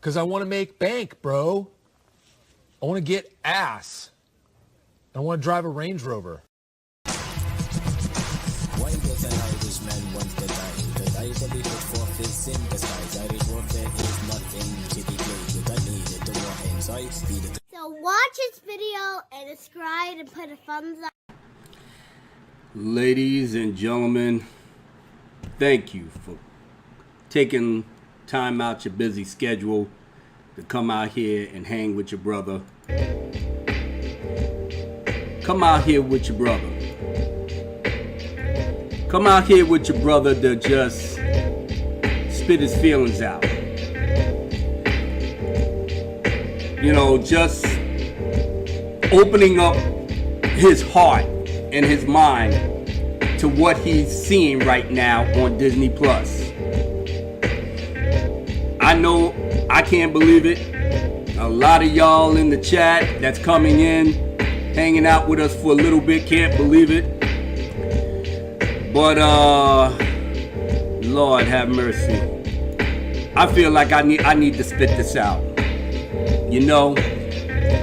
Because I want to make bank, bro. I want to get ass. I want to drive a Range Rover. Why does an Irishman want to die? Because I shall be put forth in sympathize. Irish warfare is nothing to be played with. I need it to war ends. I speed it. So watch this video and subscribe and put a thumbs up. Ladies and gentlemen, thank you for taking time out your busy schedule to come out here and hang with your brother. Come out here with your brother. Come out here with your brother to just spit his feelings out. You know, just opening up his heart and his mind to what he's seeing right now on Disney Plus. I know I can't believe it. A lot of y'all in the chat that's coming in, hanging out with us for a little bit, can't believe it. But Lord have mercy. I feel like I need to spit this out. You know,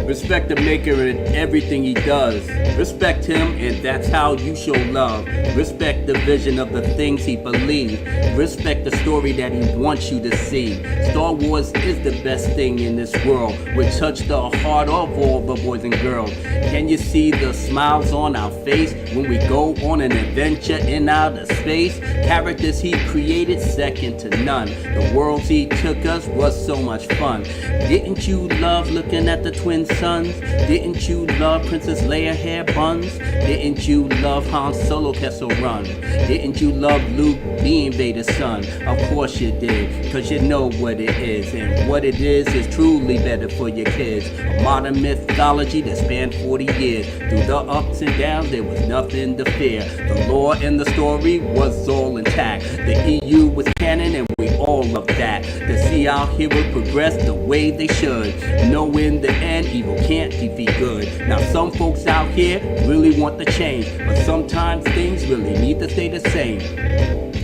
respect the maker in everything he does. Respect him, and that's how you show love. Respect the vision of the things he believes. Respect the story that he wants you to see. Star Wars is the best thing in this world, which touched the heart of all the boys and girls. Can you see the smiles on our face when we go on an adventure in outer space? Characters he created, second to none. The worlds he took us was so much fun. Didn't you love looking at the twin suns? Didn't you love Princess Leia hair buns? Didn't you love Han Solo Kessel Run? Didn't you love Luke being Vader's son? Of course you did, cause you know what it is. And what it is truly better for your kids. A modern mythology that spanned 40 years. Through the ups and downs there was nothing to fear. The lore and the story was all intact. The EU was canon and we all love that. To see our heroes progress the way they should. Know in the end evil can't defeat good. Now some folks out here really want the change, but sometimes things really need to stay the same.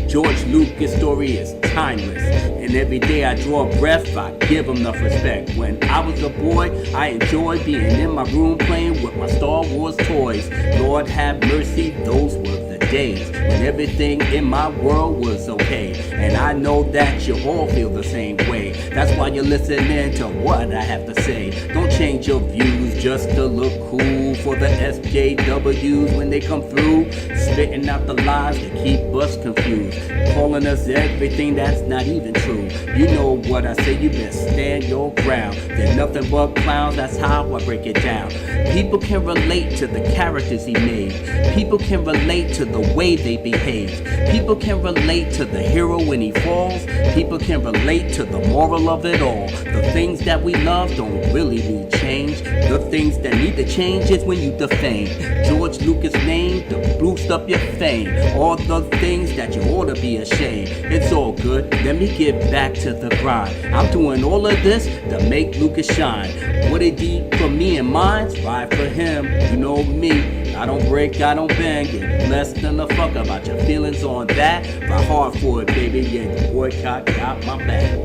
George Lucas' story is timeless, and every day I draw a breath, I give him enough respect. When I was a boy, I enjoyed being in my room playing with my Star Wars toys. Lord have mercy, those were the days when everything in my world was okay. And I know that you all feel the same way. That's why you're listening to what I have to say. Don't change your views just to look cool for the SJWs when they come through, spitting out the lies that keep us confused, calling us everything that's not even true. You know what I say, you best stand your ground. They're nothing but clowns, that's how I break it down. People can relate to the characters he made. People can relate to the way they behave. People can relate to the hero when he falls. People can relate to the moral of it all. The things that we love don't really need change. The things that need to change is when you defame George Lucas' name to boost up your fame. All the things that you ought to be ashamed. It's all good, let me get back to the grind. I'm doing all of this to make Lucas shine. What it did for me and mine's right for him. You know me, I don't break, I don't bang. Get less than a fuck about your feelings on that. Ride hard for it, baby, yeah, the boycott got my back.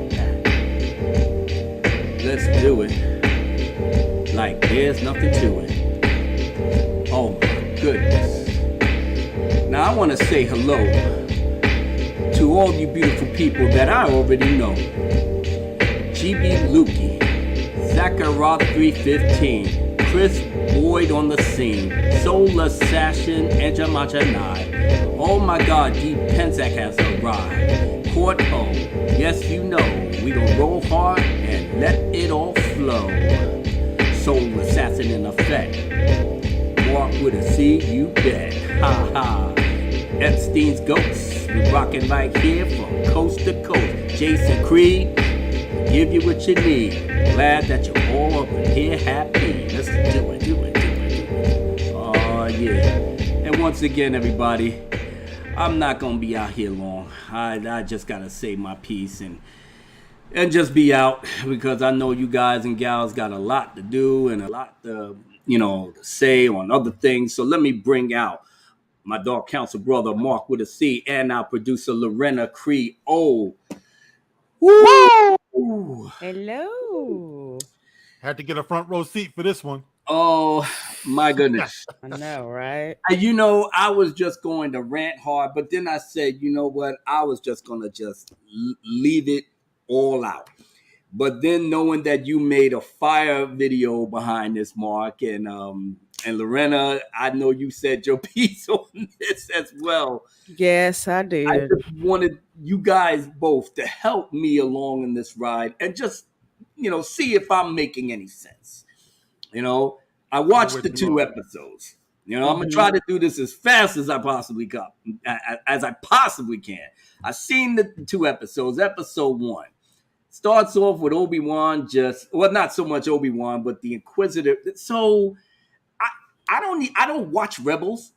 Let's do it like there's nothing to it. Oh my goodness. Now I want to say hello to all you beautiful people that I already know. GB Lukey, Zachariah 315, Chris Boyd on the scene, Soul Assassin, and Jamajanai. Oh my god, D Penzak has arrived. Court O, yes you know, we gon' roll hard and let it all flow. Soul Assassin in effect. Mark with a C, you bet. Ha ha. Epstein's Ghosts, we rockin' right here from coast to coast. Jason Creed, give you what you need. Glad that you're all up in here happy. Let's do it, do it, do it, do it. Oh yeah. And once again, everybody, I'm not gonna be out here long. I just gotta say my piece and just be out, because I know you guys and gals got a lot to do and a lot to, say on other things. So let me bring out my dog council brother Mark with a C and our producer Lorena Cree. Oh, woo! Ooh. Hello. Had to get a front row seat for this one. Oh my goodness. I know, right? I was just going to rant hard, but then I said, you know what? I was just going to just leave it all out. But then knowing that you made a fire video behind this, Mark, and Lorena, I know you said your piece on this as well. Yes, I I did. just wanted you guys both to help me along in this ride and just, see if I'm making any sense. I watched the 2 episodes. I'm gonna try to do this as fast as I possibly can. I've seen the 2 episodes. Episode 1 starts off with Obi-Wan not so much Obi-Wan, but the Inquisitor. So I don't watch Rebels.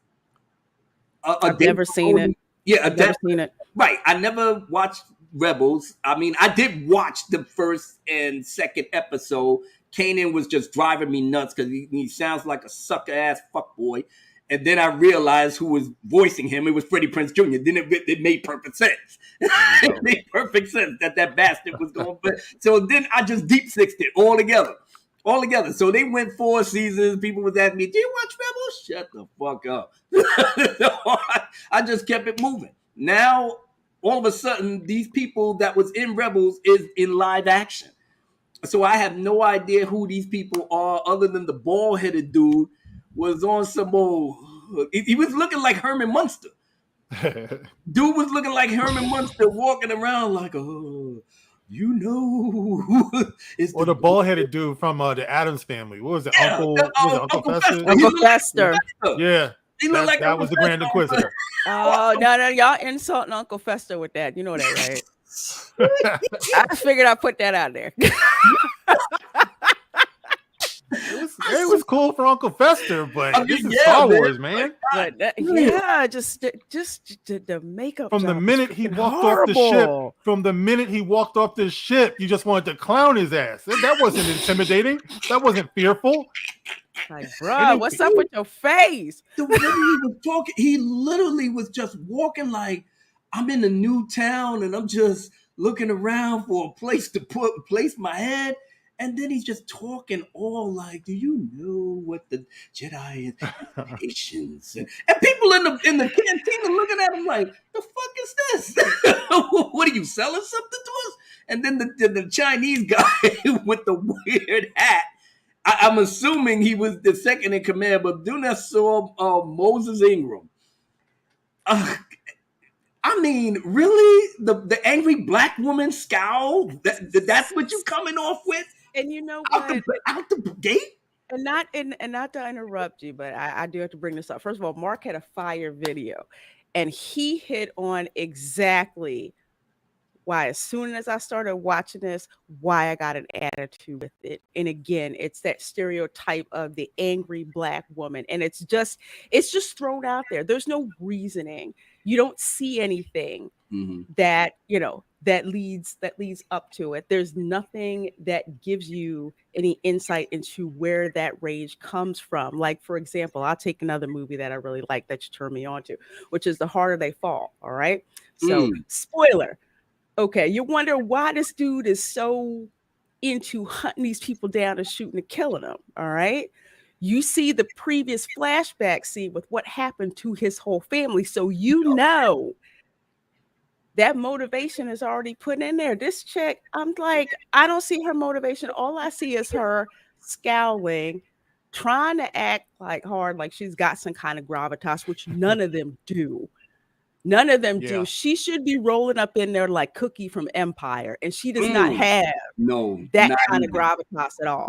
I've never seen it. Yeah, I've never seen it. Right. I never watched Rebels. I mean, I did watch the first and second episode. Kanan was just driving me nuts because he sounds like a sucker ass fuckboy. And then I realized who was voicing him. It was Freddie Prinze Jr. Then it made perfect sense. It made perfect sense that bastard was going. So then I just deep sixed it all together. So they went 4 seasons. People was asking me, "Do you watch Rebels?" Shut the fuck up. I just kept it moving. Now, all of a sudden, these people that was in Rebels is in live action. So I have no idea who these people are, other than the bald-headed dude was on some old. He was looking like Herman Munster. Dude was looking like Herman Munster, walking around like, oh, who is or the bald-headed dude from the Addams Family. What was it? Yeah, Uncle Fester? Uncle Fester. Yeah. He looked like that was the Grand Inquisitor. Oh, no, y'all insulting Uncle Fester with that. You know that, right? I figured I'd put that out there. It was cool for Uncle Fester, but this is Star Wars, man. But just the makeup. From the minute he walked off the ship, the ship, you just wanted to clown his ass. That wasn't intimidating. That wasn't fearful. Like, bro, what's up with your face? The way he was talking, he literally was just walking like, I'm in a new town and I'm just looking around for a place to place my head. And then he's just talking all like, do you know what the Jedi is? Patience. And people in the canteen are looking at him like, the fuck is this? What are you selling something to us? And then the Chinese guy with the weird hat, I'm assuming he was the second in command, but then I saw Moses Ingram. I mean, really? The angry black woman scowl? That's what you coming off with? And you know what? Out the gate? And not to interrupt you, but I do have to bring this up. First of all, Mark had a fire video, and he hit on exactly why, as soon as I started watching this, why I got an attitude with it. And again, it's that stereotype of the angry black woman, and it's just thrown out there. There's no reasoning. You don't see anything that leads up to it. There's nothing that gives you any insight into where that rage comes from. Like, for example, I'll take another movie that I really like that you turned me on to, which is The Harder They Fall. All right. So spoiler. Okay. You wonder why this dude is so into hunting these people down and shooting and killing them. All right. You see the previous flashback scene with what happened to his whole family. So that motivation is already put in there. This chick, I'm like, I don't see her motivation. All I see is her scowling, trying to act like hard, like she's got some kind of gravitas, which none of them do. None of them do. She should be rolling up in there like Cookie from Empire, and she does not have that kind of gravitas at all.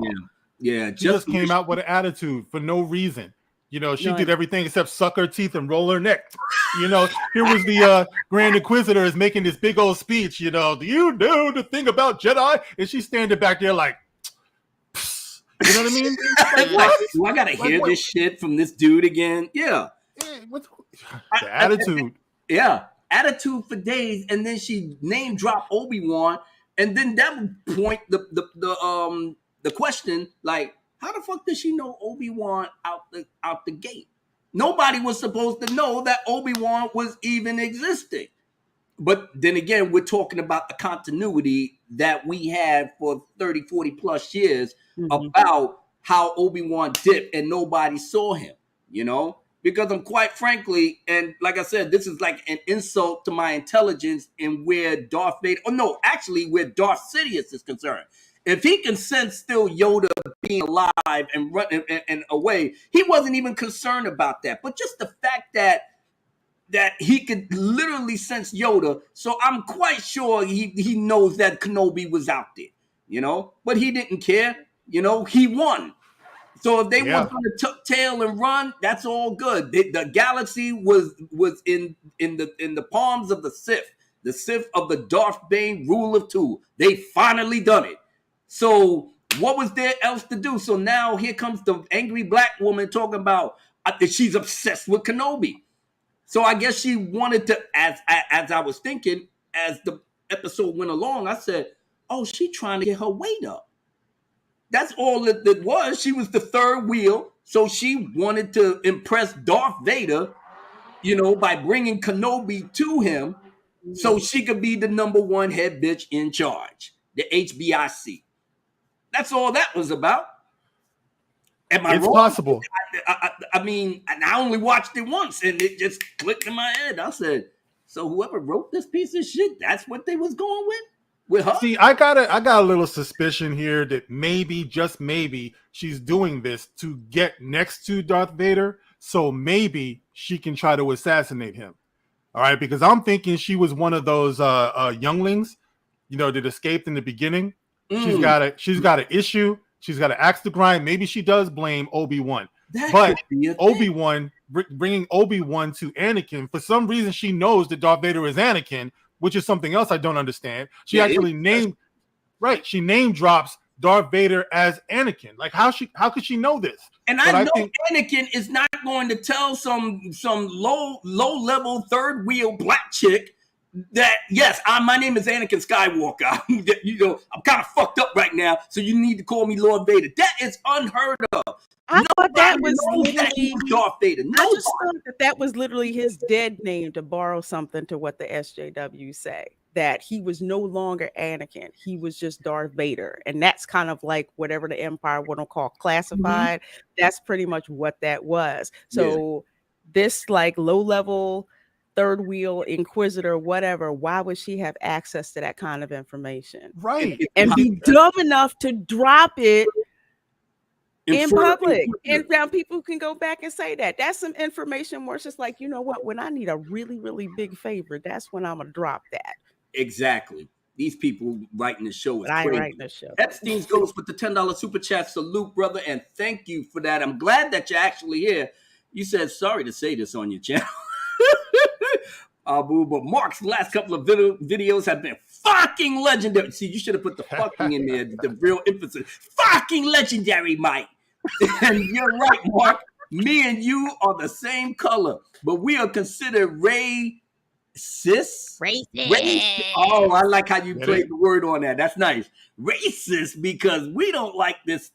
Yeah, she just came out with an attitude for no reason. She did everything except suck her teeth and roll her neck. Here was the Grand Inquisitor is making this big old speech. Do you know the thing about Jedi? And she's standing back there like, psst. You know what I mean? Do I gotta hear this shit from this dude again? Yeah. The attitude. Attitude for days, and then she name dropped Obi-Wan, and then that would point the question, like, how the fuck does she know Obi-Wan out the gate? Nobody was supposed to know that Obi-Wan was even existing. but then again, we're talking about the continuity that we had for 30, 40 plus years about how Obi-Wan dipped and nobody saw him, you know? Because I'm quite frankly, and like I said, this is like an insult to my intelligence in where Darth Vader, where Darth Sidious is concerned. If he can sense still Yoda being alive and running and away, he wasn't even concerned about that. But just the fact that he could literally sense Yoda, so I'm quite sure he knows that Kenobi was out there, you know. But he didn't care, you know. He won. So if they want to tuck tail and run, that's all good. The galaxy was in the palms of the Sith of the Darth Bane rule of two. They finally done it. So what was there else to do? So now here comes the angry black woman talking about that she's obsessed with Kenobi. So I guess she wanted to, as I was thinking, as the episode went along, I said, oh, she trying to get her weight up. That's all it was. She was the third wheel. So she wanted to impress Darth Vader, you know, by bringing Kenobi to him so she could be the number one head bitch in charge, the HBIC. That's all that was about. Am I wrong? It's possible. I mean, I only watched it once and it just clicked in my head. I said, so whoever wrote this piece of shit, that's what they was going with her? See, I got a little suspicion here that maybe, just maybe, she's doing this to get next to Darth Vader, so maybe she can try to assassinate him. All right, because I'm thinking she was one of those younglings, you know, that escaped in the beginning. She's got an issue. She's got an axe to grind. Maybe she does blame Obi-Wan, but Obi-Wan bringing Obi-Wan to Anakin, for some reason she knows that Darth Vader is Anakin, which is something else I don't understand. She she name drops Darth Vader as Anakin. Like how could she know this? And I know Anakin is not going to tell some low level third wheel black chick that yes, my name is Anakin Skywalker. You know, I'm kind of fucked up right now, so you need to call me Lord Vader. That is unheard of. I thought that was literally Darth Vader. I just thought that was literally his dead name, to borrow something to what the SJW say, that he was no longer Anakin. He was just Darth Vader. And that's kind of like whatever the Empire would call classified. That's pretty much what that was. So this like low level third wheel Inquisitor, whatever, why would she have access to that kind of information? Right. And be dumb enough to drop it in public. And now people can go back and say that. That's some information where it's just like, you know what, when I need a really, really big favor, that's when I'm going to drop that. Exactly. These people writing the show is crazy. Writing the show. Epstein's Ghost with the $10 super chat. Salute, brother, and thank you for that. I'm glad that you're actually here. You said sorry to say this on your channel. But Mark's last couple of videos have been fucking legendary. See, you should have put the fucking in there, the real emphasis. Fucking legendary, Mike. And you're right, Mark. Me and you are the same color, but we are considered racist. Racist. Oh, I like how you played the word on that. That's nice. Racist because we don't like this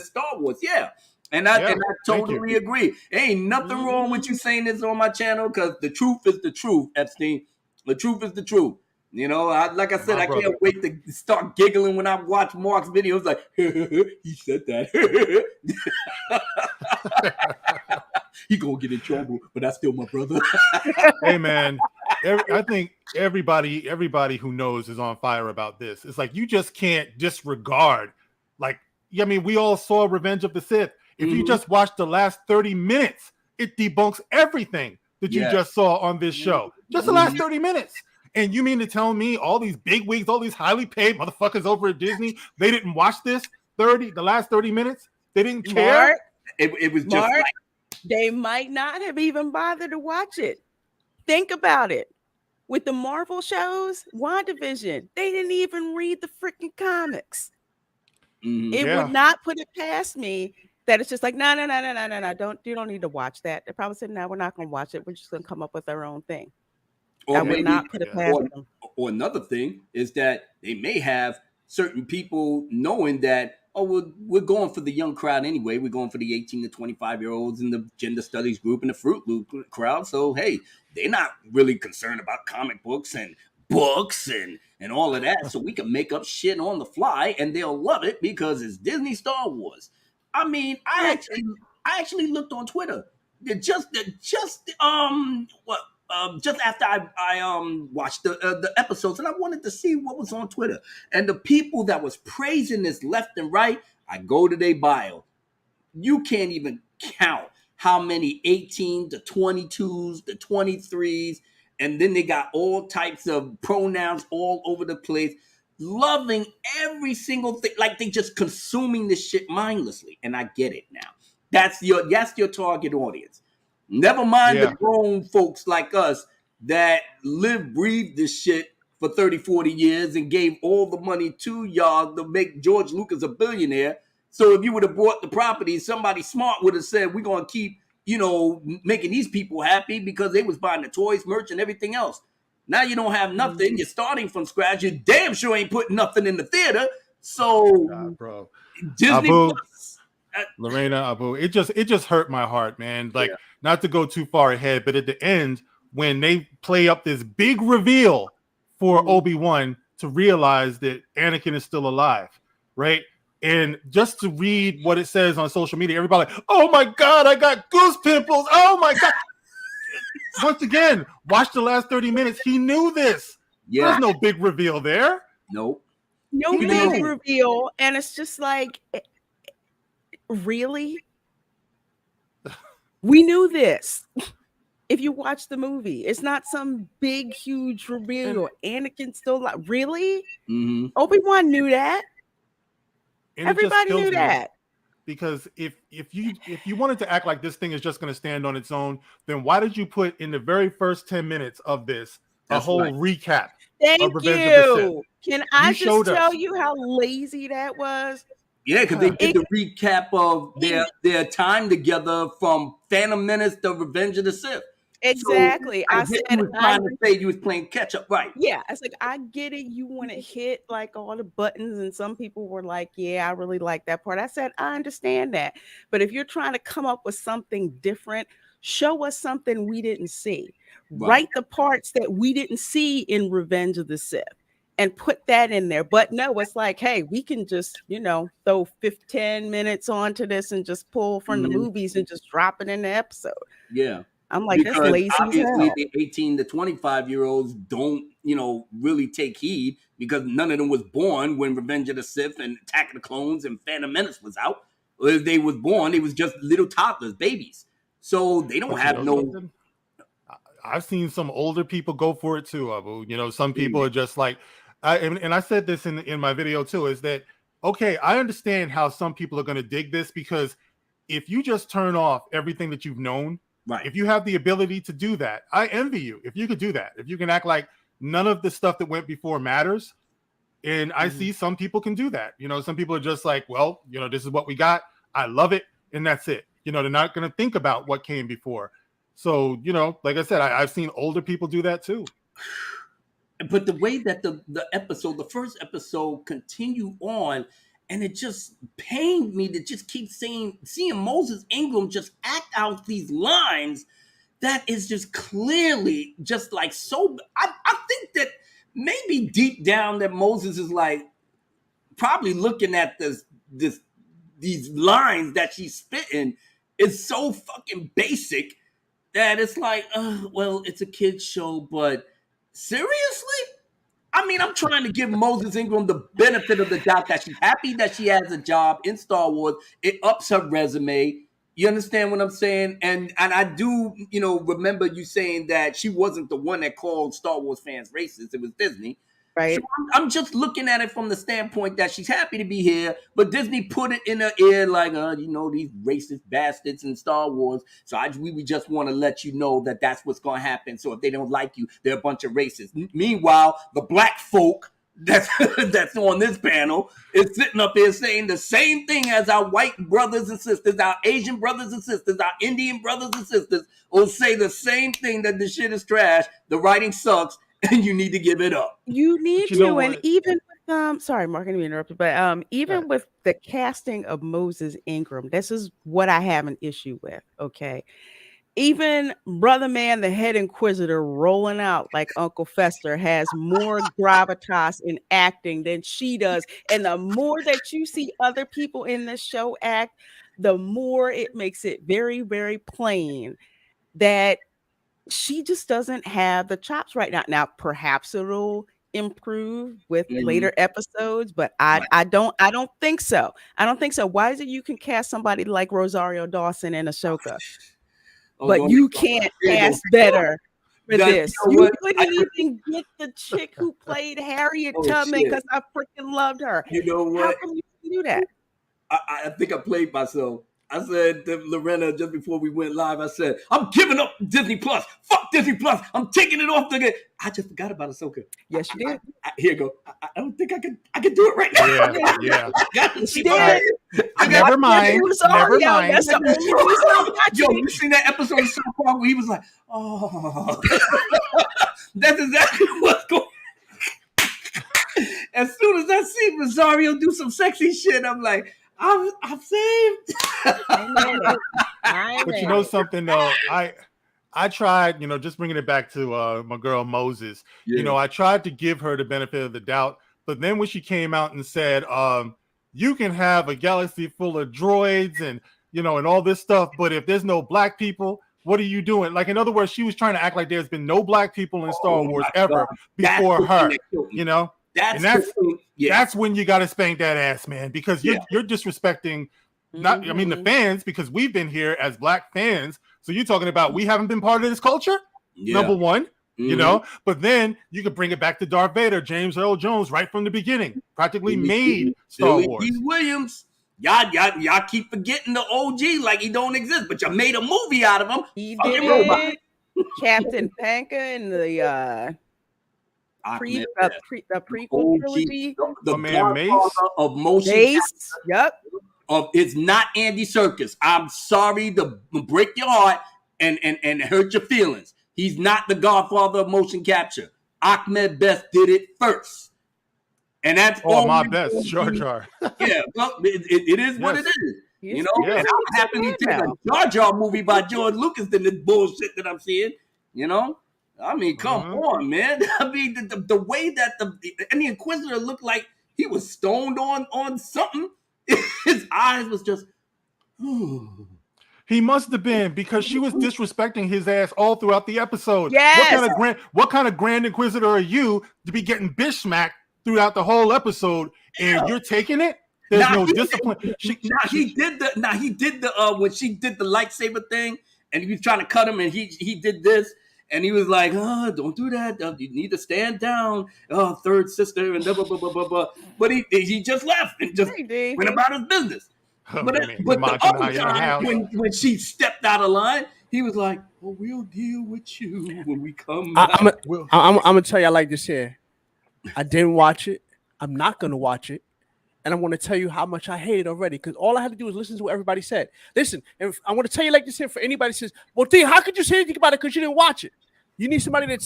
Star Wars. Yeah. And I totally agree. Ain't nothing wrong with you saying this on my channel because the truth is the truth, Epstein. The truth is the truth. You know, like I said, I can't wait to start giggling when I watch Mark's videos. Like, he said that. He gonna get in trouble, but that's still my brother. Hey, man, I think everybody who knows is on fire about this. It's like you just can't disregard. Like, I mean, we all saw Revenge of the Sith. If you just watch the last 30 minutes, it debunks everything that you just saw on this show. Just the last 30 minutes. And you mean to tell me all these bigwigs, all these highly paid motherfuckers over at Disney, they didn't watch the last 30 minutes? They didn't care? Mark, it was just like, they might not have even bothered to watch it. Think about it. With the Marvel shows, WandaVision, they didn't even read the freaking comics. It would not put it past me that it's just like, no. You don't need to watch that. They probably said, no, we're not going to watch it. We're just going to come up with our own thing. Or I would not put it past them. Or another thing is that they may have certain people knowing that, oh, we're going for the young crowd anyway. We're going for the 18 to 25-year-olds in the gender studies group and the Fruit Loop crowd. So, hey, they're not really concerned about comic books and books and all of that. So we can make up shit on the fly and they'll love it because it's Disney Star Wars. I mean, I actually looked on Twitter. Just after I watched the episodes, and I wanted to see what was on Twitter. And the people that was praising this left and right, I go to their bio. You can't even count how many 18 to 22s, to 23s, and then they got all types of pronouns all over the place, loving every single thing, like they just consuming this shit mindlessly. And I get it now. That's your target audience. Never mind the grown folks like us that breathed this shit for 30, 40 years and gave all the money to y'all to make George Lucas a billionaire. So if you would have bought the property, somebody smart would have said, we're going to keep, making these people happy because they was buying the toys, merch, and everything else. Now you don't have nothing. You're starting from scratch. You damn sure ain't putting nothing in the theater. So, bro. Disney Abu, Plus, Lorena, Abu, it just hurt my heart, man. Like, not to go too far ahead, but at the end, when they play up this big reveal for Obi-Wan to realize that Anakin is still alive, right? And just to read what it says on social media, everybody like, oh my God, I got goose pimples. Oh my God. Once again, watch the last 30 minutes. He knew this. Yeah. There's no big reveal there. Nope. No big reveal. And it's just like, really? We knew this. If you watch the movie, it's not some big, huge reveal. Anakin still like, really? Mm-hmm. Obi-Wan knew that. And everybody knew that. Because if you wanted to act like this thing is just going to stand on its own, then why did you put in the very first 10 minutes of this a whole recap? Thank of Revenge of the Sith? Can I just tell you how lazy that was? Yeah, because they did the recap of their time together from Phantom Menace to Revenge of the Sith. Exactly. So I said you was trying to say you was playing catch up, right? Yeah, it's like I get it. You want to hit like all the buttons, and some people were like, "Yeah, I really like that part." I said, "I understand that," but if you're trying to come up with something different, show us something we didn't see. Write the parts that we didn't see in Revenge of the Sith and put that in there. But no, it's like, hey, we can just, throw 15 minutes onto this and just pull from the movies and just drop it in the episode. Yeah. I'm like, that's lazy. Obviously, the 18 to 25-year-olds don't, really take heed because none of them was born when Revenge of the Sith and Attack of the Clones and Phantom Menace was out. Or if they was born, they was just little toddlers, babies. So they don't have no. I've seen some older people go for it too, Abu. Some people are just like, and I said this in my video too, is that, okay, I understand how some people are going to dig this because if you just turn off everything that you've known, right? If you have the ability to do that, I envy you. If you could do that, if you can act like none of the stuff that went before matters. And I see some people can do that. Some people are just like, well, this is what we got. I love it. And that's it. They're not going to think about what came before. So, like I said, I've seen older people do that too. But the way that the first episode continue on, and it just pained me to just keep seeing Moses Ingram just act out these lines that is just clearly just like so. I think that maybe deep down that Moses is like probably looking at these lines that she's spitting is so fucking basic that it's like, well, it's a kid's show, but seriously? I mean, I'm trying to give Moses Ingram the benefit of the doubt that she's happy that she has a job in Star Wars. It ups her resume. You understand what I'm saying? And I do, remember you saying that she wasn't the one that called Star Wars fans racist. It was Disney. Right. So I'm just looking at it from the standpoint that she's happy to be here, but Disney put it in her ear like, these racist bastards in Star Wars. So we just want to let you know that that's what's going to happen. So if they don't like you, they're a bunch of racists. Meanwhile, the black folk that's on this panel is sitting up here saying the same thing as our white brothers and sisters, our Asian brothers and sisters, our Indian brothers and sisters will say the same thing, that the shit is trash, the writing sucks, and you need to give it up. You need to. And even with Sorry, Mark, I didn't interrupt you, but even with the casting of Moses Ingram, this is what I have an issue with. Okay. Even Brother Man, the head inquisitor, rolling out like Uncle Fester, has more gravitas in acting than she does. And the more that you see other people in this show act, the more it makes it very, very plain that she just doesn't have the chops right now. Now, perhaps it'll improve with later episodes, but I don't think so. I don't think so. Why is it you can cast somebody like Rosario Dawson in Ahsoka? But you can't cast better for this. You couldn't even get the chick who played Harriet Tubman because I freaking loved her. You know what? How come you can do that? I think I played myself. I said to Lorena just before we went live, I said, I'm giving up Disney Plus. Fuck Disney Plus. I'm taking it off the. I just forgot about Ahsoka. Yes, you did. Here you go. I don't think I can do it right now. Yeah. She did. Never mind. Never mind. That's the only reason I'm watching. Yo, you seen that episode of South Park where he was like, oh. That's exactly what's going on. As soon as I see Rosario do some sexy shit, I'm like, I'm saved. But you know something though, I tried, just bringing it back to my girl Moses. Yeah. I tried to give her the benefit of the doubt, but then when she came out and said, you can have a galaxy full of droids and and all this stuff, but if there's no black people, what are you doing? Like, in other words, she was trying to act like there's been no black people in Star Wars ever before her. That's when you got to spank that ass, man, because you're disrespecting the fans, because we've been here as black fans. So you're talking about we haven't been part of this culture, number one, but then you could bring it back to Darth Vader, James Earl Jones, right from the beginning, practically made Star Wars. Billy Williams, y'all keep forgetting the OG like he don't exist, but you made a movie out of him. He did. Captain Panka and the prequel trilogy. The man Mace of motion. Mace. Yep. It's not Andy Serkis. I'm sorry to break your heart and hurt your feelings. He's not the godfather of motion capture. Ahmed Best did it first. And that's my best. Jar Jar. Yeah, well, it is what it is. Yes. And I'm happy to take a Jar Jar movie by George Lucas than this bullshit that I'm seeing. I mean, come on, man. I mean, the way that the Inquisitor looked like he was stoned on something. His eyes was just. He must have been, because she was disrespecting his ass all throughout the episode. Yes. What kind of Grand Inquisitor are you to be getting bitch smacked throughout the whole episode, and you're taking it? There's no discipline. He did the when she did the lightsaber thing, and he was trying to cut him, and he did this. And he was like, "Oh, don't do that. You need to stand down, third sister." And blah, blah, blah, blah, blah, blah. But he just left and just went about his business. But the other time, when she stepped out of line, he was like, "Well, we'll deal with you when we come back." I'm gonna tell you like this here. I didn't watch it. I'm not gonna watch it. And I'm going to tell you how much I hate it already, because all I had to do was listen to what everybody said. Listen, and I want to tell you like this here for anybody who says, well, D, how could you say anything about it because you didn't watch it? You need somebody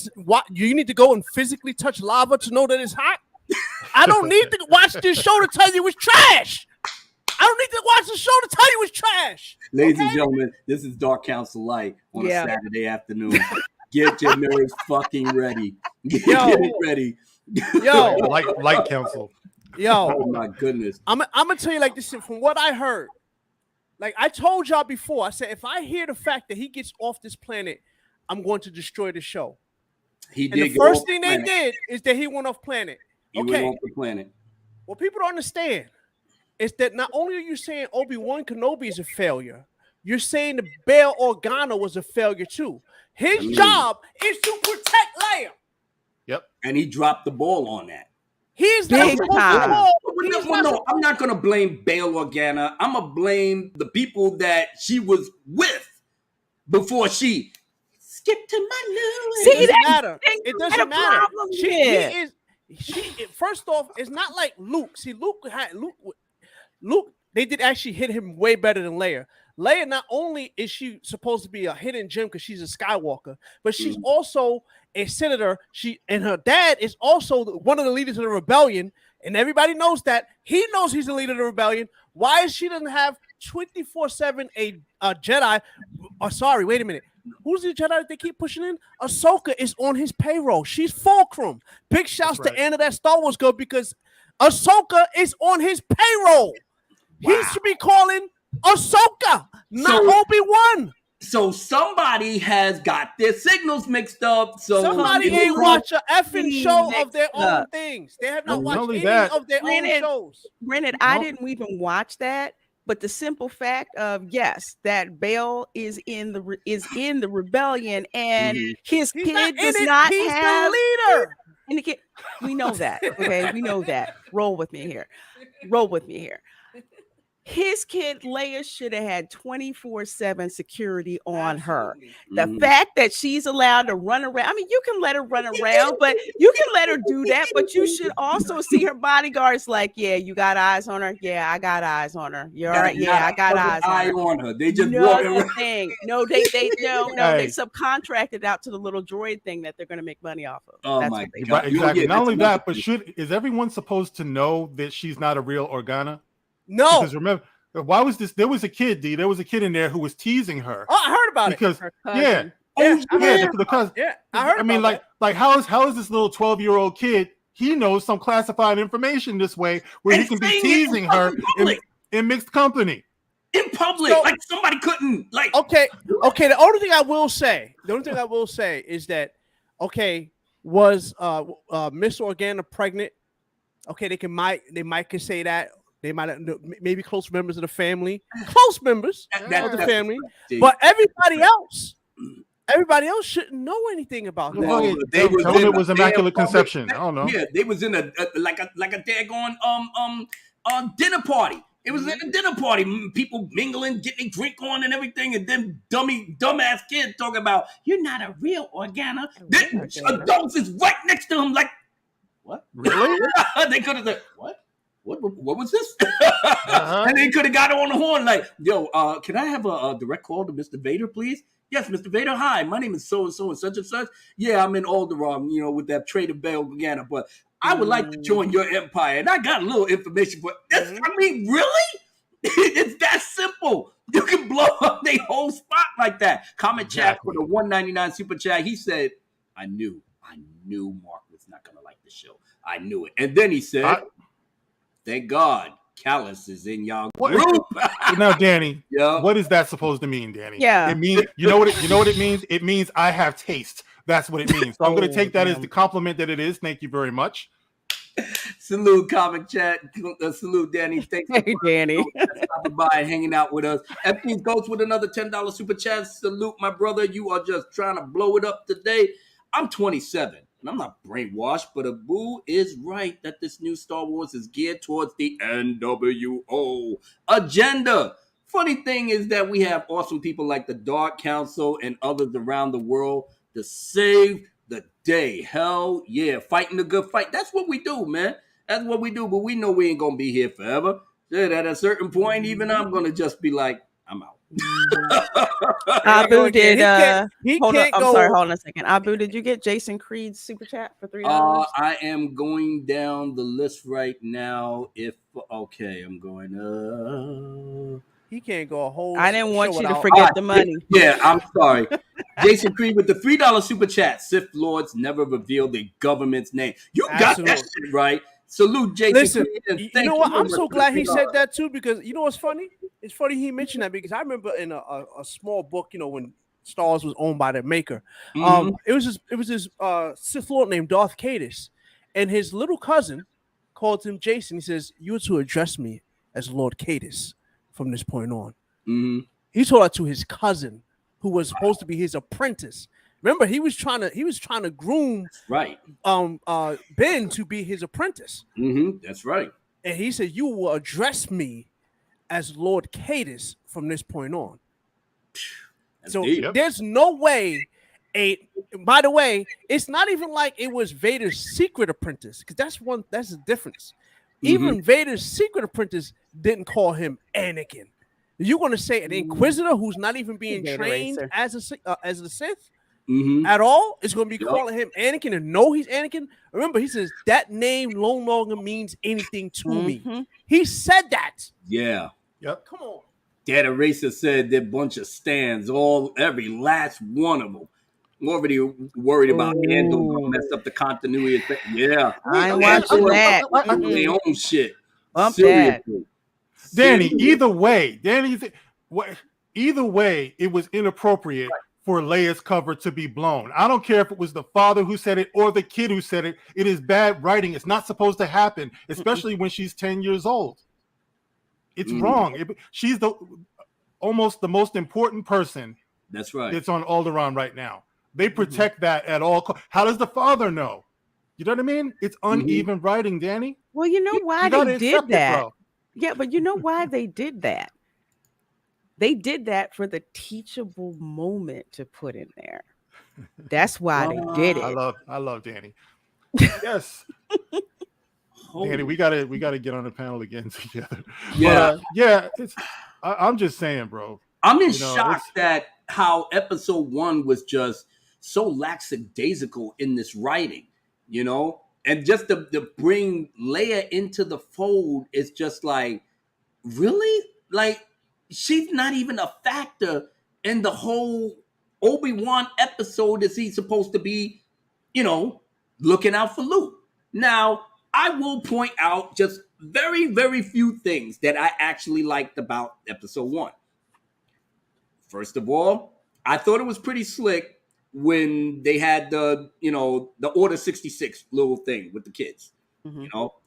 you need to go and physically touch lava to know that it's hot? I don't need to watch this show to tell you it's trash. I don't need to watch the show to tell you it's trash. Ladies and gentlemen, this is Dark Council Light on a Saturday afternoon. Get your nerves fucking ready. Get it ready. Yo, light council. Yo, oh my goodness. I'm gonna tell you like this from what I heard. Like I told y'all before, I said if I hear the fact that he gets off this planet, I'm going to destroy the show. And the first thing they did is that he went off planet. He went off the planet. What people don't understand is that not only are you saying Obi-Wan Kenobi is a failure, you're saying the Bail Organa was a failure too. His job is to protect Leia. Yep. And he dropped the ball on that. He's big time. I'm not going to blame Bail Organa. I'm going to blame the people that she was with before she skipped to my new. See, it doesn't matter. It doesn't matter. She first off, it's not like Luke. See, Luke, they did actually hit him way better than Leia. Leia, not only is she supposed to be a hidden gem because she's a Skywalker, but she's also a senator. And her dad is also one of the leaders of the rebellion, and everybody knows that. He knows he's the leader of the rebellion. Why is she doesn't have 24/7 a Jedi? Oh, sorry, wait a minute. Who's the Jedi that they keep pushing in? Ahsoka is on his payroll. She's fulcrum. Big shouts to Anna, that Star Wars girl, because Ahsoka is on his payroll. Wow. He should be calling Ahsoka, not Obi-Wan. So somebody has got their signals mixed up. So somebody ain't watch a effing show of their own things. They have not watched any of their own shows. Granted, I didn't even watch that, but the simple fact of yes, that Bail is in the rebellion, and his kid does not have the leader. And the kid, we know that. Okay, we know that. Roll with me here. Roll with me here. His kid, Leia, should have had 24/7 security on her. The fact that she's allowed to run around, I mean, you can let her run around, but you can let her do that, but you should also see her bodyguards like, yeah, you got eyes on her? Yeah, I got eyes on her. You're all right? Yeah, I got eyes on her. They just walk around. No, they subcontracted out to the little droid thing that they're going to make money off of. Oh, that's my God. Exactly. Not only that, but is everyone supposed to know that she's not a real Organa? No, because remember, why was this? There was a kid, D. There was a kid in there who was teasing her. Oh, I heard about it. Because the cousin. Yeah, I heard. I mean, like how is this little 12-year-old kid? He knows some classified information this way, where he can be teasing her in mixed company. In public, like somebody couldn't like. Okay. The only thing I will say is that was Miss Organa pregnant? Okay, they might can say that. They might maybe close members of the family, of the family, but everybody else shouldn't know anything about that. It was immaculate conception. I don't know. Yeah, they was in a daggone dinner party. It was in a dinner party, people mingling, getting a drink on and everything, and then dumbass kid talking about you're not a real Organa. Then adults is right next to him, like what? Really? They could have said what? What was this? And they could have got on the horn like, yo, can I have a direct call to Mr. Vader, please? Yes, Mr. Vader. Hi, my name is so-and-so and such and such. Yeah, I'm in Alderaan, with that Trader Bail Organa, but I would like to join your empire. And I got a little information, but I mean, really? It's that simple. You can blow up their whole spot like that. Comment chat for the $1.99 super chat. He said, I knew Mark was not going to like the show. I knew it. And then he said, thank God Callus is in y'all group. Now, Danny, what is that supposed to mean, Danny? Yeah. It means you know what it means? It means I have taste. That's what it means. So I'm gonna take that as the compliment that it is. Thank you very much. Salute comic chat. Salute Danny. Thanks Danny. Stopping by and hanging out with us. Ep1 goes with another $10 super chat. Salute my brother. You are just trying to blow it up today. I'm 27. And I'm not brainwashed, but Abu is right that this new Star Wars is geared towards the NWO agenda. Funny thing is that we have awesome people like the Dark Council and others around the world to save the day. Hell yeah, fighting the good fight. That's what we do, man. That's what we do, but we know we ain't going to be here forever. Then at a certain point, even I'm going to just be like, I'm out. Abu did. Hold on a second. Abu, did you get Jason Creed's super chat for $3? I am going down the list right now. I'm going. He can't go a whole. I didn't want you to forget the money. Yeah, I'm sorry. Jason Creed with the $3 super chat. Sith Lords never reveal the government's name. You got that shit right. Salute Jason. Listen, Creed, you know what? I'm so glad he said that too, because you know what's funny? It's funny he mentioned that because I remember in a small book, when Star Wars was owned by the maker, it was this Sith Lord named Darth Caedus, and his little cousin called him Jason. He says, "You are to address me as Lord Caedus from this point on." He told that to his cousin, who was supposed to be his apprentice. Remember, he was trying to groom Ben to be his apprentice. That's right. And he said, "You will address me as Lord Caedus from this point on." So there's no way. By the way, it's not even like it was Vader's secret apprentice, because that's the difference. Even Vader's secret apprentice didn't call him Anakin. You're going to say an Inquisitor who's not even being trained as a Sith? at all. It's going to be calling him Anakin and know he's Anakin. Remember, he says that name no longer means anything to me. He said that. Yeah. Yep. Come on. That eraser said they're a bunch of stands, every last one of them. I'm already worried about Andor gonna mess up the continuity. Yeah, I ain't watching that. Their own shit. Bump Seriously. Danny, either way, either way, it was inappropriate for Leia's cover to be blown. I don't care if it was the father who said it or the kid who said it. It is bad writing. It's not supposed to happen, especially when she's 10 years old. It's wrong. She's almost the most important person. That's right. It's on Alderaan right now. They protect that at all costs. How does the father know? You know what I mean? It's uneven writing, Danny. Well, you know why they did that. Yeah, but you know why they did that? They did that for the teachable moment to put in there. That's why they did it. I love Danny. Yes. Danny, we gotta get on the panel again together. Yeah. I'm just saying, bro. I'm in shock that how episode 1 was just so lackadaisical in this writing, and just to bring Leia into the fold is just like, really? Like, she's not even a factor in the whole Obi-Wan episode. Is he supposed to be, looking out for Luke? Now, I will point out just very, very few things that I actually liked about episode 1. First of all, I thought it was pretty slick when they had the Order 66 little thing with the kids.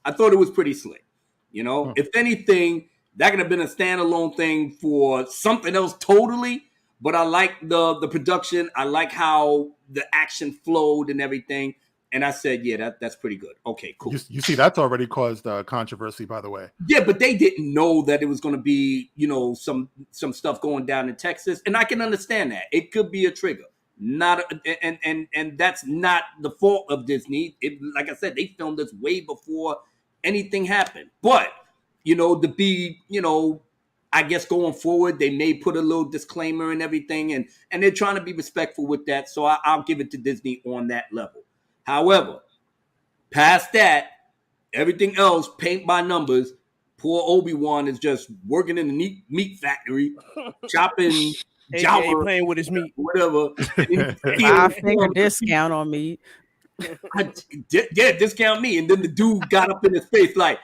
I thought it was pretty slick. If anything, that could have been a standalone thing for something else totally. But I like the production. I like how the action flowed and everything. And I said, yeah, that's pretty good. Okay, cool. You see, that's already caused controversy, by the way. Yeah, but they didn't know that it was going to be, some stuff going down in Texas, and I can understand that. It could be a trigger. And that's not the fault of Disney. Like I said, they filmed this way before anything happened. But to be, I guess going forward, they may put a little disclaimer and everything, and they're trying to be respectful with that. So I'll give it to Disney on that level. However, past that, everything else, paint by numbers. Poor Obi-Wan is just working in the meat factory, chopping Java, playing with his meat, whatever. $5 discount on meat. Discount me. And then the dude got up in his face like,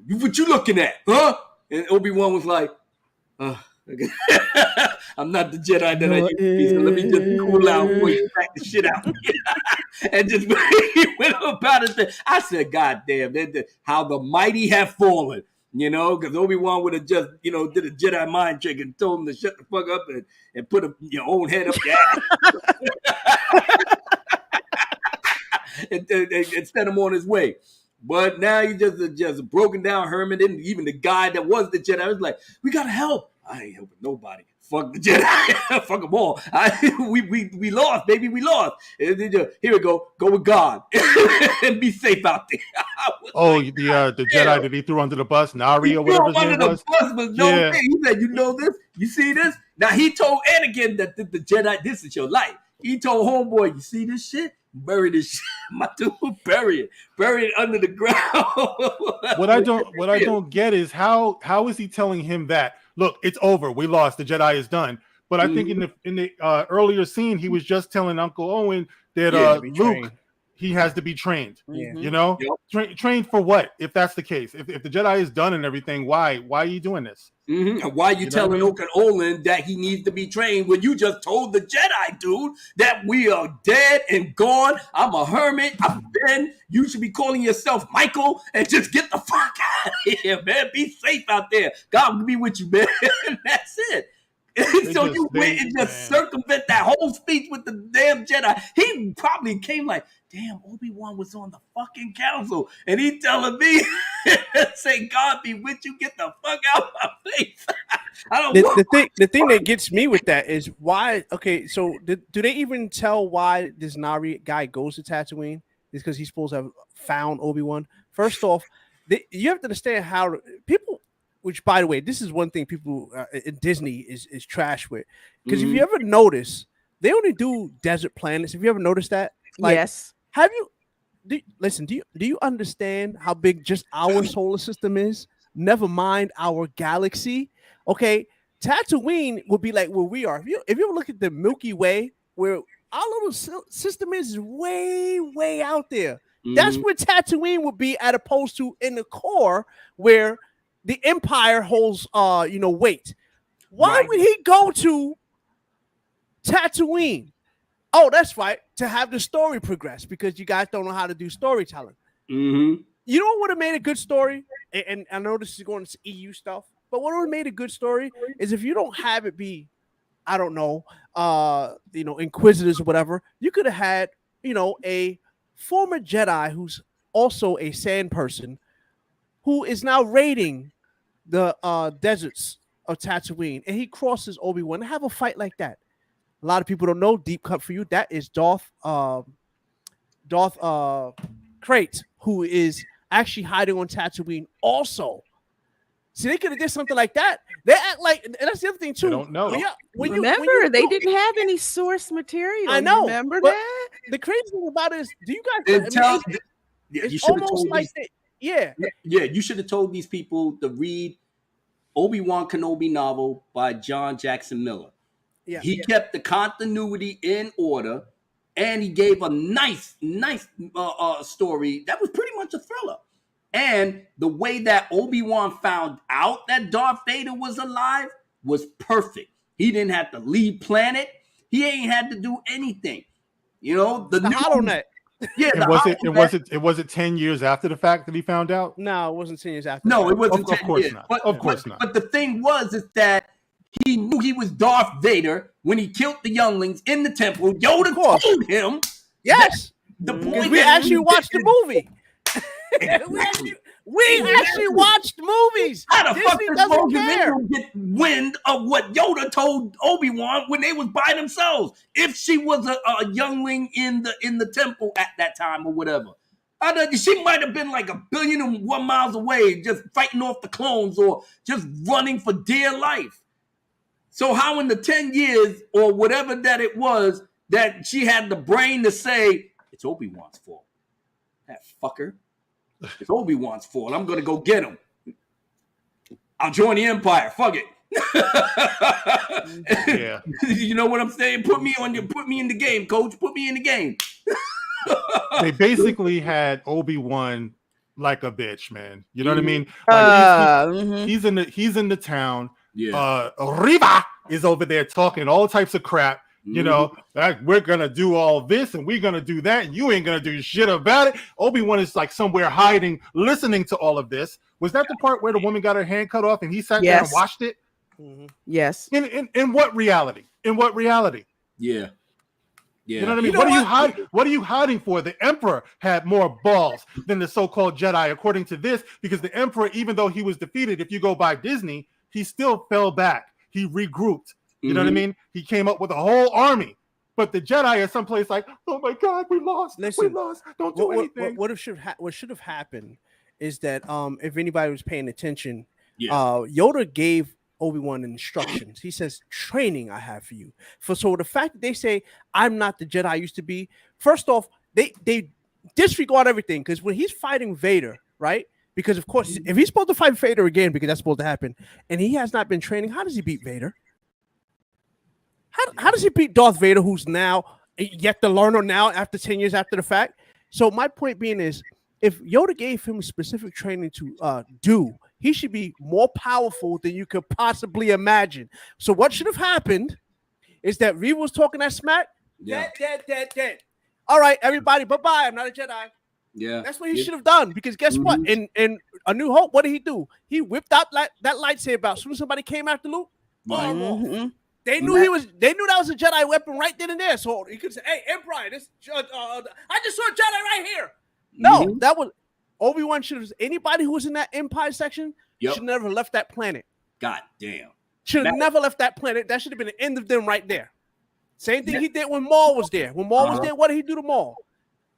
"What you looking at, huh?" And Obi-Wan was like, "I'm not the Jedi that I used to be, so let me just cool out before you smack the shit out." And just he went about it. I said, "God damn, how the mighty have fallen." Because Obi-Wan would have just, did a Jedi mind trick and told him to shut the fuck up and put your own head up your ass and send him on his way. But now you just broken down Herman, and even the guy that was the Jedi was like, "We gotta help." I ain't helping nobody. Fuck the Jedi. Fuck them all. We lost, baby. We lost. And then here we go. Go with God and be safe out there. The Jedi that he threw under the bus, Nari or whatever his name was. Way. He said, "You know this? You see this?" Now he told Anakin that the Jedi, this is your life. He told homeboy, "You see this shit? Bury this shit, my dude. Bury it under the ground." What I don't get is how is he telling him that? Look, it's over. We lost. The Jedi is done. But I think in the earlier scene, he was just telling Uncle Owen that Luke, trained. He has to be trained. Yep. Trained for what? If that's the case, if the Jedi is done and everything, why are you doing this? And why you telling Uncle Owen that he needs to be trained when you just told the Jedi dude that we are dead and gone? I'm a hermit. I'm Ben. You should be calling yourself Michael and just get the fuck out of here, man. Be safe out there. God will be with you, man. That's it. So you went and just circumvent that whole speech with the damn Jedi. He probably came like, "Damn, Obi-Wan was on the fucking council, and he telling me, say God be with you, get the fuck out of my face." The thing that gets me with that is why. Okay, so do they even tell why this Nari guy goes to Tatooine? It's because he's supposed to have found Obi-Wan. First off, you have to understand how people. Which, by the way, this is one thing people in Disney is trash with. Because if you ever notice, they only do desert planets. Have you ever noticed that? Yes. Have you? Listen. Do you understand how big just our solar system is? Never mind our galaxy. Okay, Tatooine would be like where we are. If you look at the Milky Way, where our little system is way out there. That's where Tatooine would be, as opposed to in the core where the Empire holds weight. Why would he go to Tatooine? Oh, that's right, to have the story progress, because you guys don't know how to do storytelling. You know what would have made a good story? And I know this is going to EU stuff, but what would have made a good story is if you don't have it be, I don't know, Inquisitors or whatever. You could have had, a former Jedi who's also a sand person who is now raiding the deserts of Tatooine, and he crosses Obi-Wan and have a fight like that. A lot of people don't know, deep cut for you, that is Darth Krayt, who is actually hiding on Tatooine also. See, they could have did something like that. They act like, and that's the other thing too. I don't know. Remember, they didn't have any source material. I know. Remember that? The crazy thing about it is, do you guys? You should have told like yeah. You should have told these people to read Obi-Wan Kenobi novel by John Jackson Miller. Yeah. He kept the continuity in order, and he gave a nice story that was pretty much a thriller. And the way that Obi-Wan found out that Darth Vader was alive was perfect. He didn't have to leave planet. He ain't had to do anything. The HoloNet. Yeah, was it 10 years after the fact that he found out? No, it wasn't 10 years after. No, it wasn't 10 of course years. not. Of course not. But the thing is that he knew he was Darth Vader when he killed the younglings in the temple. Yoda told him. Yes. Because we actually watched the movie. we actually watched movies. How the fuck Disney does doesn't get wind of what Yoda told Obi-Wan when they was by themselves? If she was a youngling in the temple at that time or whatever. She might have been like 1,000,000,001 miles away, just fighting off the clones or just running for dear life. So how in the 10 years or whatever that it was that she had the brain to say, it's Obi-Wan's fault. That fucker. It's Obi-Wan's fault. I'm going to go get him. I'll join the Empire. Fuck it. Yeah. You know what I'm saying? Put me in the game, coach. Put me in the game. They basically had Obi-Wan like a bitch, man. You know what I mean? He's in the town. Yeah. Riva is over there talking all types of crap. We're gonna do all this and we're gonna do that, and you ain't gonna do shit about it. Obi-Wan is like somewhere hiding, listening to all of this. Was that the part where the woman got her hand cut off and he sat there and watched it? Yes. In what reality? Yeah. You know what I mean? What are you hiding for? The Emperor had more balls than the so-called Jedi, according to this, because the Emperor, even though he was defeated, if you go by Disney, he still fell back. He regrouped. You know what I mean? He came up with a whole army. But the Jedi are someplace like, oh my God, we lost. Listen, we lost. Don't do anything. What should have happened is that if anybody was paying attention, Yoda gave Obi-Wan instructions. He says, training I have for you. So the fact that they say I'm not the Jedi I used to be, first off, they disregard everything, because when he's fighting Vader, right? Because of course, if he's supposed to fight Vader again, because that's supposed to happen, and he has not been training, how does he beat Vader? How does he beat Darth Vader, who's now yet to learn, or now after 10 years after the fact? So my point being is, if Yoda gave him specific training to do, he should be more powerful than you could possibly imagine. So what should have happened is that Reva was talking that smack. Dead. All right, everybody, bye-bye. I'm not a Jedi. Yeah. That's what he should have done, because guess what? In A New Hope, what did he do? He whipped out that lightsaber. As soon as somebody came after Luke, they knew They knew that was a Jedi weapon right then and there. So he could say, "Hey, Emperor, I just saw a Jedi right here." No, that was Obi-Wan. Should have anybody who was in that Empire section should never left that planet. God damn. Should have never left that planet. That should have been the end of them right there. Same thing he did when Maul was there. When Maul was there, what did he do to Maul?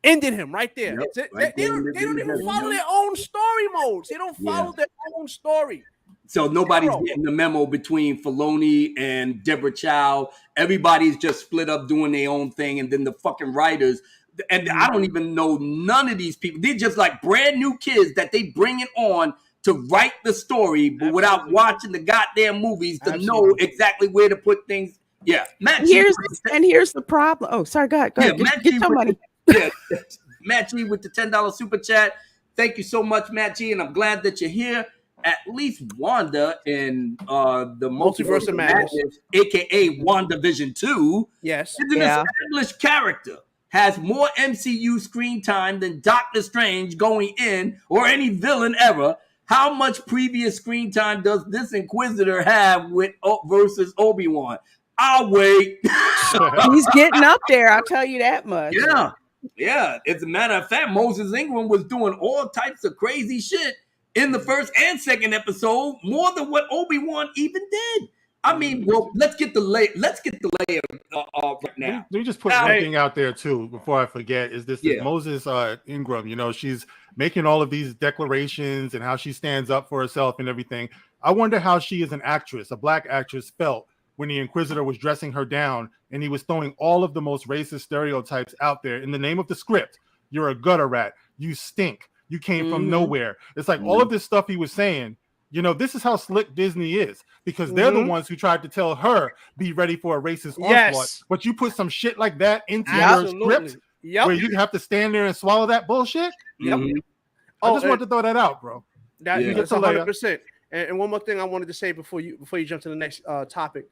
Ended him right there. They don't even follow their own story modes. They don't follow their own story. So nobody's getting the memo between Filoni and Deborah Chow. Everybody's just split up doing their own thing, and then the fucking writers. And I don't even know none of these people. They're just like brand new kids that they bring it on to write the story, but without watching the goddamn movies to know exactly where to put things. Yeah, Matt. Here's the problem. Oh, sorry, go ahead. Yeah, get your money. Matt G with the $10 super chat. Thank you so much, Matt G, and I'm glad that you're here. At least Wanda in the Multiverse of Madness, aka WandaVision 2, yes, is an established character. Has more MCU screen time than Doctor Strange going in or any villain ever. How much previous screen time does this Inquisitor have with versus Obi-Wan? I'll wait. He's getting up there, I'll tell you that much. Yeah. As a matter of fact, Moses Ingram was doing all types of crazy shit in the first and second episode, more than what Obi-Wan even did. I mean, well, let's get the layer right now. Let me just put one thing out there too before I forget. Is this Moses Ingram? You know, she's making all of these declarations and how she stands up for herself and everything. I wonder how she, as an actress, a black actress, felt when the Inquisitor was dressing her down and he was throwing all of the most racist stereotypes out there in the name of the script. You're a gutter rat. You stink. You came from nowhere. It's like all of this stuff he was saying. You know, this is how slick Disney is, because they're the ones who tried to tell her, be ready for a racist onslaught. But you put some shit like that into your script where you have to stand there and swallow that bullshit. I just wanted to throw that out, bro. That's 100%. And one more thing I wanted to say before you jump to the next topic.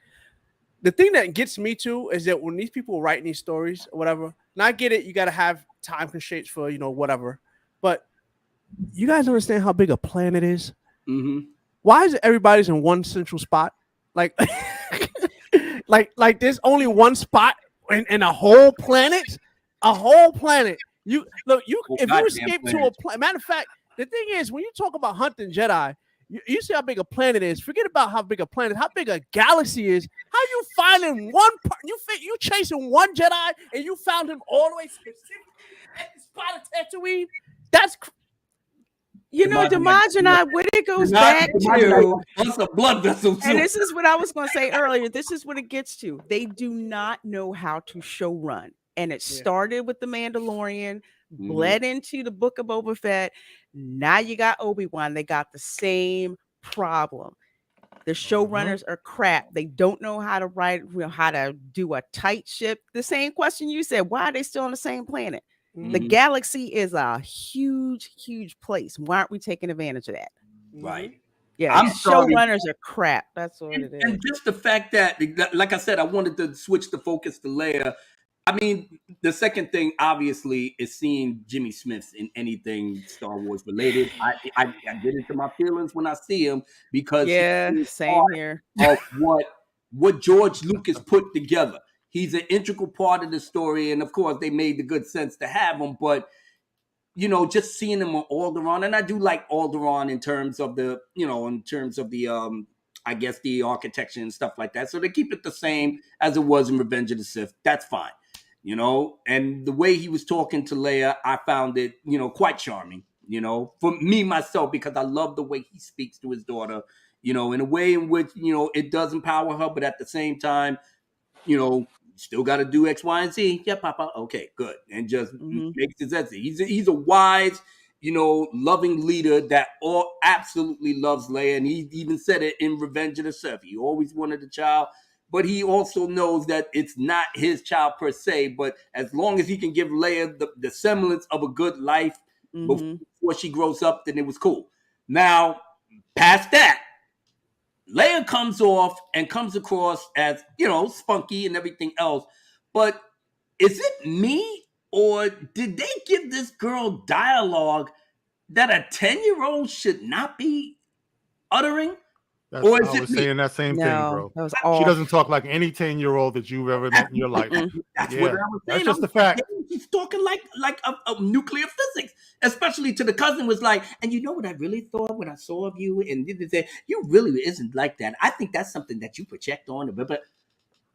The thing that gets me too is that when these people write these stories or whatever, and I get it, you got to have time constraints for, you know, whatever. But you guys understand how big a planet is? Why is it everybody's in one central spot? Like, like there's only one spot in a whole planet. A whole planet. If you escape to a planet. Matter of fact, the thing is, when you talk about hunting Jedi, you see how big a planet is. Forget about how big a planet, how big a galaxy is. How you finding one? You chasing one Jedi and you found him all the way specifically at the spot of Tatooine. That's. You know, Damaj and I, what it goes back to, it's a blood vessel too. And this is what I was going to say earlier. This is what it gets to. They do not know how to show run. And it started with The Mandalorian, bled into the Book of Boba Fett. Now you got Obi-Wan. They got the same problem. The showrunners are crap. They don't know how to write, how to do a tight ship. The same question you said, why are they still on the same planet? The galaxy is a huge, huge place. Why aren't we taking advantage of that? Right. Yeah, showrunners are crap. That's what it is. And just the fact that, like I said, I wanted to switch the focus to Leia. I mean, the second thing, obviously, is seeing Jimmy Smith in anything Star Wars related. I get into my feelings when I see him, because same here. Of what George Lucas put together. He's an integral part of the story, and of course, they made the good sense to have him. But you know, just seeing him on Alderaan, and I do like Alderaan in terms of the, I guess the architecture and stuff like that. So they keep it the same as it was in Revenge of the Sith. That's fine, you know. And the way he was talking to Leia, I found it, you know, quite charming. You know, for me myself, because I love the way he speaks to his daughter. You know, in a way in which, you know, it does empower her, but at the same time, you know, still got to do X, Y, and Z. Yeah, Papa. Okay, good. And just makes it sense. He's a wise, you know, loving leader that absolutely loves Leia. And he even said it in Revenge of the Sith. He always wanted a child, but he also knows that it's not his child per se. But as long as he can give Leia the semblance of a good life before she grows up, then it was cool. Now, past that, Leia comes across as, you know, spunky and everything else. But is it me, or did they give this girl dialogue that a 10-year-old should not be uttering? I was saying that same thing, bro. She doesn't talk like any 10-year-old that you've ever met in your life. That's what I was saying. That's just the fact. She's talking like a nuclear physics, especially to the cousin. Was like, and you know what I really thought when I saw of you, and you really isn't like that. I think that's something that you project on.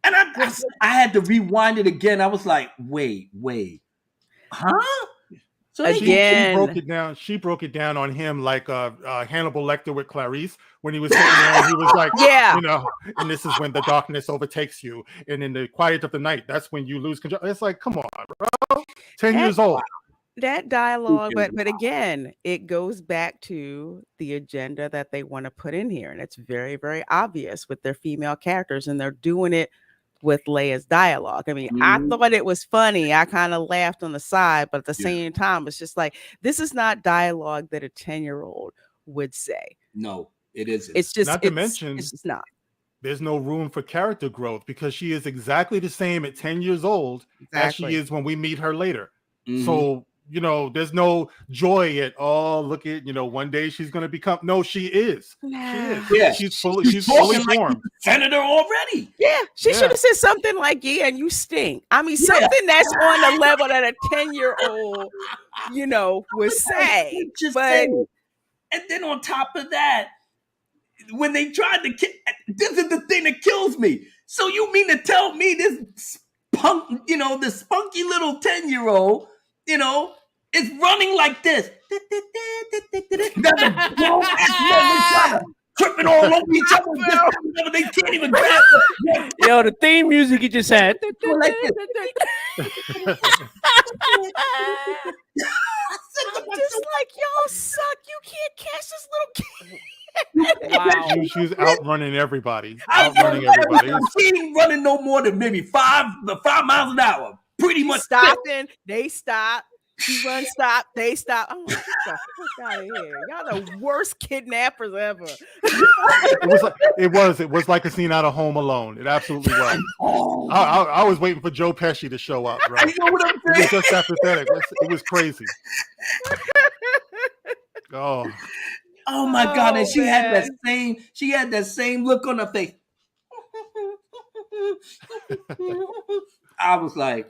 And I had to rewind it again. I was like, wait, huh? So she broke it down. She broke it down on him like Hannibal Lecter with Clarice when he was sitting there and he was like, yeah, you know, and this is when the darkness overtakes you, and in the quiet of the night, that's when you lose control. It's like, come on, bro, 10 years old. That dialogue, but again, it goes back to the agenda that they want to put in here, and it's very, very obvious with their female characters, and they're doing it with Leia's dialogue. I mean, I thought it was funny. I kind of laughed on the side, but at the same time, it's just like, this is not dialogue that a 10-year-old would say. No, it isn't. It's just not to mention, it's just not. There's no room for character growth because she is exactly the same at 10 years old as she is when we meet her later. So, you know, there's no joy at, oh, look at, you know, one day she's going to become. No, she is. Yeah. She is. Yeah. She's fully formed. Senator already. Yeah. She should have said something like, yeah, and you stink. I mean, something that's on the level that a 10-year-old, you know, would say. And then on top of that, when they tried to kill, this is the thing that kills me. So you mean to tell me this punk, you know, this spunky little 10-year-old, you know, is running like this? Tripping all over each other. They can't even grab it. Yo, the theme music you just had. Like I'm just like, y'all suck. You can't catch this little kid. Wow. She was outrunning everybody. I've seen running no more than maybe 5 miles an hour. Pretty much. Stopping. They stop. She run, stop. They stop. I'm like, get the fuck out of here. Y'all the worst kidnappers ever. It was like a scene out of Home Alone. It absolutely was. I was waiting for Joe Pesci to show up, bro. You know what I'm saying? It was just that pathetic. It was crazy. Oh my God. And she had that same look on her face. I was like,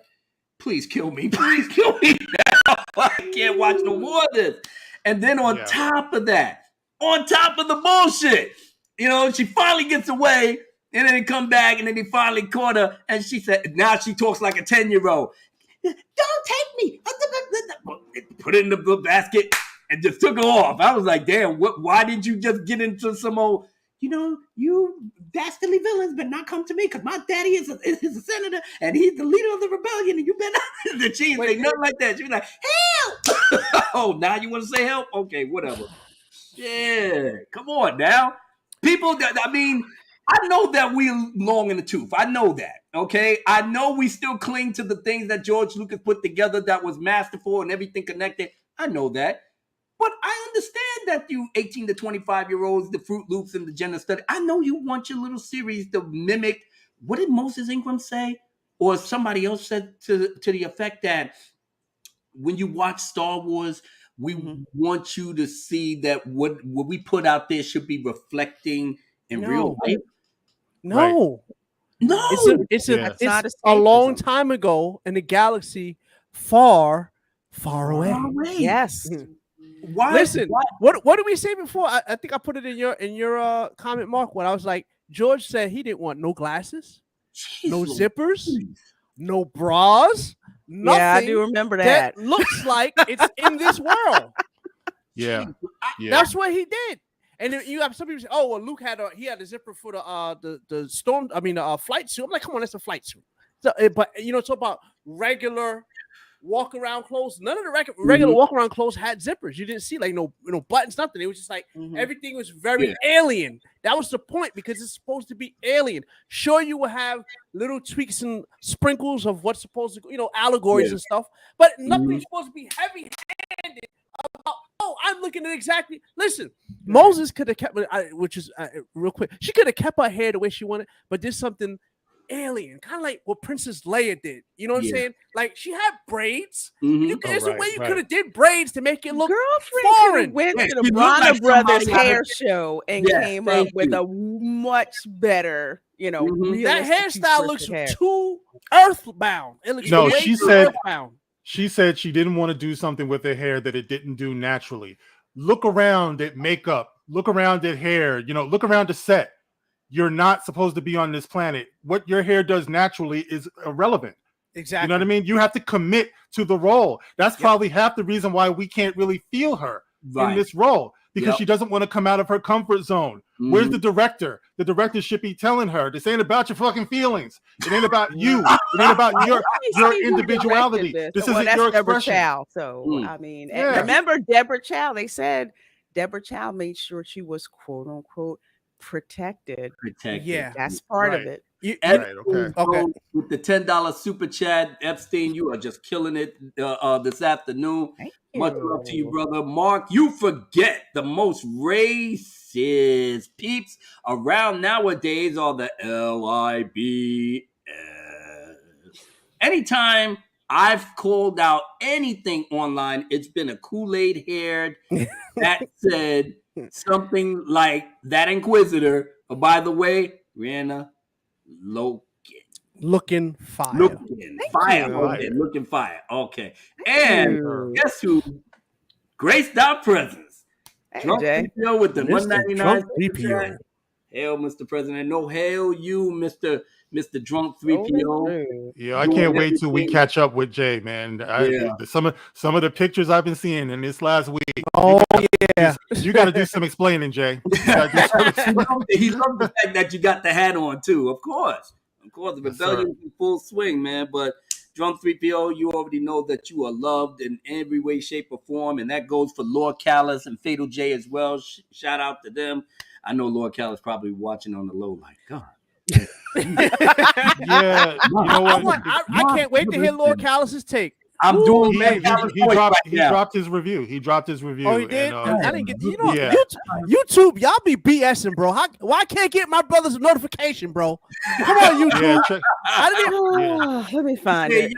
please kill me. Please kill me now. I can't watch no more of this. And then on top of that, on top of the bullshit, you know, she finally gets away and then they come back and then he finally caught her. And she said, now she talks like a 10-year-old. Don't take me. Put it in the basket and just took her off. I was like, damn, why did you just get into some old, you know, you dastardly villains better not come to me because my daddy is a senator and he's the leader of the rebellion and you better. She ain't say nothing like that. She was like, help! Oh, now you want to say help? Okay, whatever. Yeah, come on now. People, I know that we long in the tooth. I know that, okay? I know we still cling to the things that George Lucas put together that was masterful and everything connected. I know that. But I understand that you 18 to 25-year-olds, the Fruit Loops and the gender study, I know you want your little series to mimic, what did Moses Ingram say? Or somebody else said to the effect that when you watch Star Wars, we want you to see that what we put out there should be reflecting in real life. No. Right. No. It's a long time ago in a galaxy far, far away. Yes. Why? Listen, what did we say before? I think I put it in your comment, Mark, when I was like, George said he didn't want no glasses, no zippers, no bras, nothing. Yeah, I do remember that. Looks like it's in this world. Yeah. That's what he did. And then you have some people say, "Oh, well, Luke had a zipper for the flight suit." I'm like, "Come on, that's a flight suit." So, but you know, it's about regular walk around clothes. None of the regular walk around clothes had zippers. You didn't see like no buttons, nothing. It was just like everything was very alien. That was the point because it's supposed to be alien. Sure, you will have little tweaks and sprinkles of what's supposed to, allegories and stuff, but nothing's supposed to be heavy-handed about. Oh, I'm looking at exactly. Listen, Moses could have kept, which is real quick. She could have kept her hair the way she wanted, but did something alien, kind of like what Princess Leia did. You know what I'm saying? Like she had braids. There's a way you could have did braids to make it look foreign. Went to the Bronner Brothers hair show and came up with a much better, that hairstyle looks too earthbound. It looks she said she didn't want to do something with her hair that it didn't do naturally. Look around at makeup. Look around at hair. Look around the set. You're not supposed to be on this planet. What your hair does naturally is irrelevant. Exactly. You know what I mean? You have to commit to the role. That's probably half the reason why we can't really feel her in this role, because she doesn't want to come out of her comfort zone. Where's the director? The director should be telling her, this ain't about your fucking feelings. It ain't about you. It ain't about your individuality. This isn't your expression. Deborah Chow, so I mean, remember Deborah Chow? They said Deborah Chow made sure she was quote unquote protected. Yeah, that's part of it. Okay. With the $10 super chat, Epstein, you are just killing it this afternoon. Much love to you, brother. Mark, you forget the most racist peeps around nowadays are the LIBS. Anytime I've called out anything online, it's been a Kool-Aid haired that said something like that Inquisitor. Oh, by the way, Rihanna, looking fire. Looking fire. Okay. And guess who graced our presence? Drunk DPO with the $1.99. Hail, Mr. President. No, hail you, Mr. Drunk 3PO. Yeah, I can't wait till we catch up with Jay, man. Some of the pictures I've been seeing in this last week. Oh, you got to do some explaining, Jay. He loves the fact that you got the hat on too. Of course, the rebellion is in full swing, man. But Drunk 3PO, you already know that you are loved in every way, shape, or form, and that goes for Lord Callis and Fatal J as well. Shout out to them. I know Lord Callis probably watching on the low, like God. Yeah, you know what? I can't wait to hear Lord Callis's take. I'm doing. He dropped his review. Oh, he did. I didn't get. YouTube, y'all be BSing, bro. Why can't get my brother's notification, bro? Come on, YouTube. Let me find it.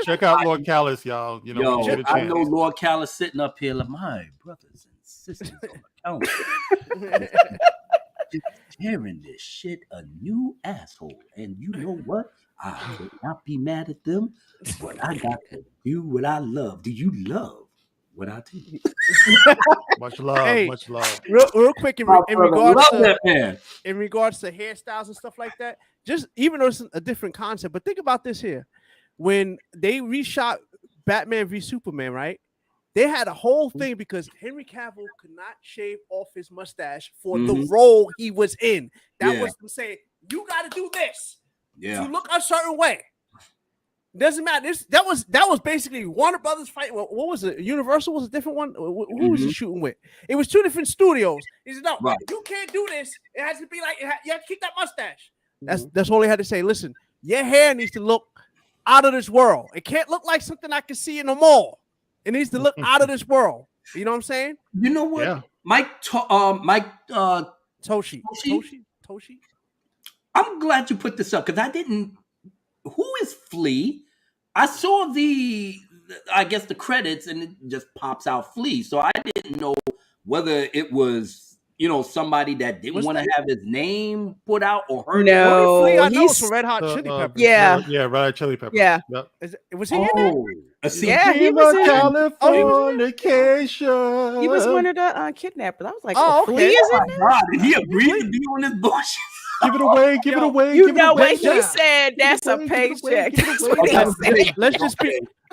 Check out Lord Callis, y'all. You know, I know Lord Callis sitting up here like my brothers and sisters on the count. Tearing this shit a new asshole, and you know what? I could not be mad at them, but I got to do what I love. Do you love what I do? Much love, much love. Real quick, in regards to hairstyles and stuff like that, just even though it's a different concept, but think about this here: when they reshot Batman v Superman, right? They had a whole thing because Henry Cavill could not shave off his mustache for the role he was in. That was them saying, you got to do this to look a certain way. Doesn't matter. That was basically Warner Brothers fighting. What was it? Universal was a different one. Who was he shooting with? It was two different studios. He said, no, you can't do this. It has to be like, you have to keep that mustache. That's all they had to say. Listen, your hair needs to look out of this world. It can't look like something I can see in the mall. It needs to look out of this world. You know what I'm saying? You know what? Yeah. Mike Toshi. I'm glad you put this up because I didn't. Who is Flea? I saw the credits and it just pops out Flea. So I didn't know whether it was, somebody that didn't want to have his name put out or heard. No, Flea, I know it's from Red Hot Chili Peppers. Red Hot Chili Peppers. Yeah. Yep. Was he in there? He was in Californication. He was one of the kidnappers. I was like, Flea is in there? God, did he agree to be on this bullshit? Give it away. You know what he said? That's a paycheck. That's what he said.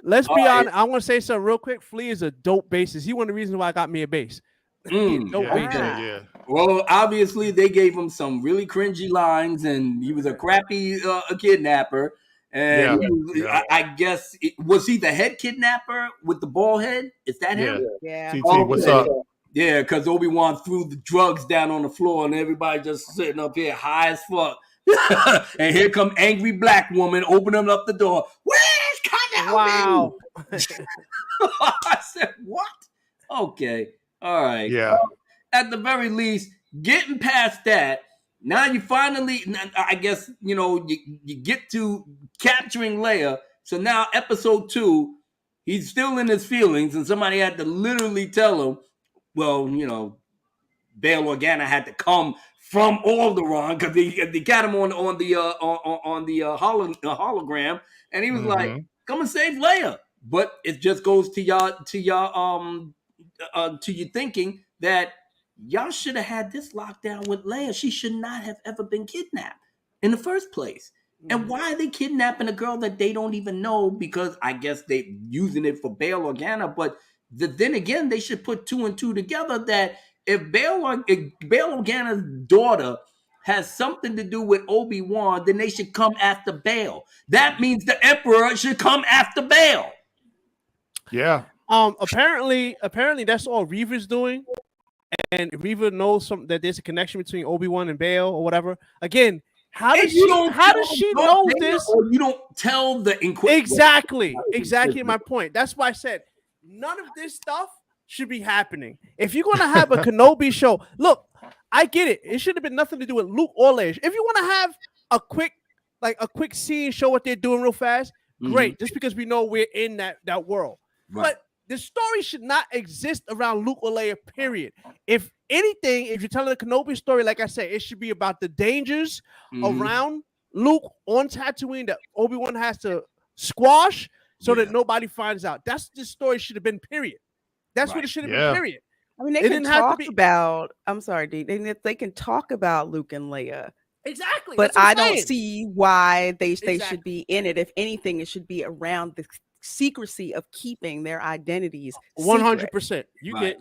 Let's be honest. I want to say something real quick. Flea is a dope bassist. He one of the reasons why I got me a bass. Well, obviously they gave him some really cringy lines, and he was a crappy kidnapper. And I guess was he the head kidnapper with the ball head? Is that him? Yeah. TT, what's up? Yeah, because Obi-Wan threw the drugs down on the floor, and everybody just sitting up here high as fuck. And here come angry black woman opening up the door. Where's Kenobi? Wow. I said, what? Okay. All right. Yeah. At the very least, getting past that, now you finally, I guess, you get to capturing Leia. So now episode 2, he's still in his feelings, and somebody had to literally tell him, well, Bail Organa had to come from Alderaan because they got him on the hologram, and he was like, "Come and save Leia." But it just goes to you thinking that y'all should have had this lockdown with Leia. She should not have ever been kidnapped in the first place. And why are they kidnapping a girl that they don't even know? Because I guess they using it for Bail Organa. But then again, they should put 2 and 2 together that if Bail Organa's daughter has something to do with Obi-Wan, then they should come after Bail. That means the Emperor should come after Bail. Yeah. Apparently that's all Reva's doing, and Reva knows that there's a connection between Obi-Wan and Bail or whatever. Again, how does she know this? Or you don't tell the Inquisitor. Exactly my point. That's why I said none of this stuff should be happening. If you're gonna have a Kenobi show, look, I get it. It should have been nothing to do with Luke or Leia. If you want to have a quick scene, show what they're doing real fast, great. Just because we know we're in that world. Right. But the story should not exist around Luke or Leia, period. If anything, if you're telling a Kenobi story, like I said, it should be about the dangers around Luke on Tatooine that Obi-Wan has to squash so that nobody finds out. That's the story should have been, period. That's what it should have been, period. I mean, they can talk about. I'm sorry, D. They can talk about Luke and Leia. Exactly. But I don't see why they should be in it. If anything, it should be around the secrecy of keeping their identities. 100%. You get.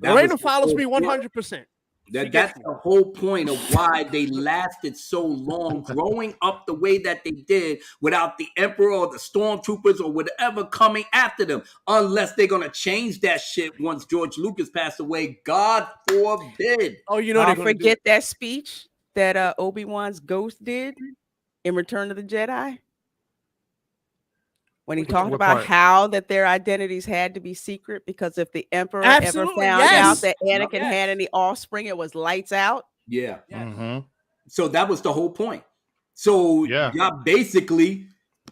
Lorena follows me 100%. That's the whole point of why they lasted so long growing up the way that they did without the Emperor or the Stormtroopers or whatever coming after them, unless they're going to change that shit once George Lucas passed away. God forbid. Oh, you know, forget that speech that Obi-Wan's ghost did in Return of the Jedi? When he talked about how that their identities had to be secret, because if the Emperor ever found out that Anakin had any offspring, it was lights out. Yeah. Mm-hmm. So that was the whole point. So y'all basically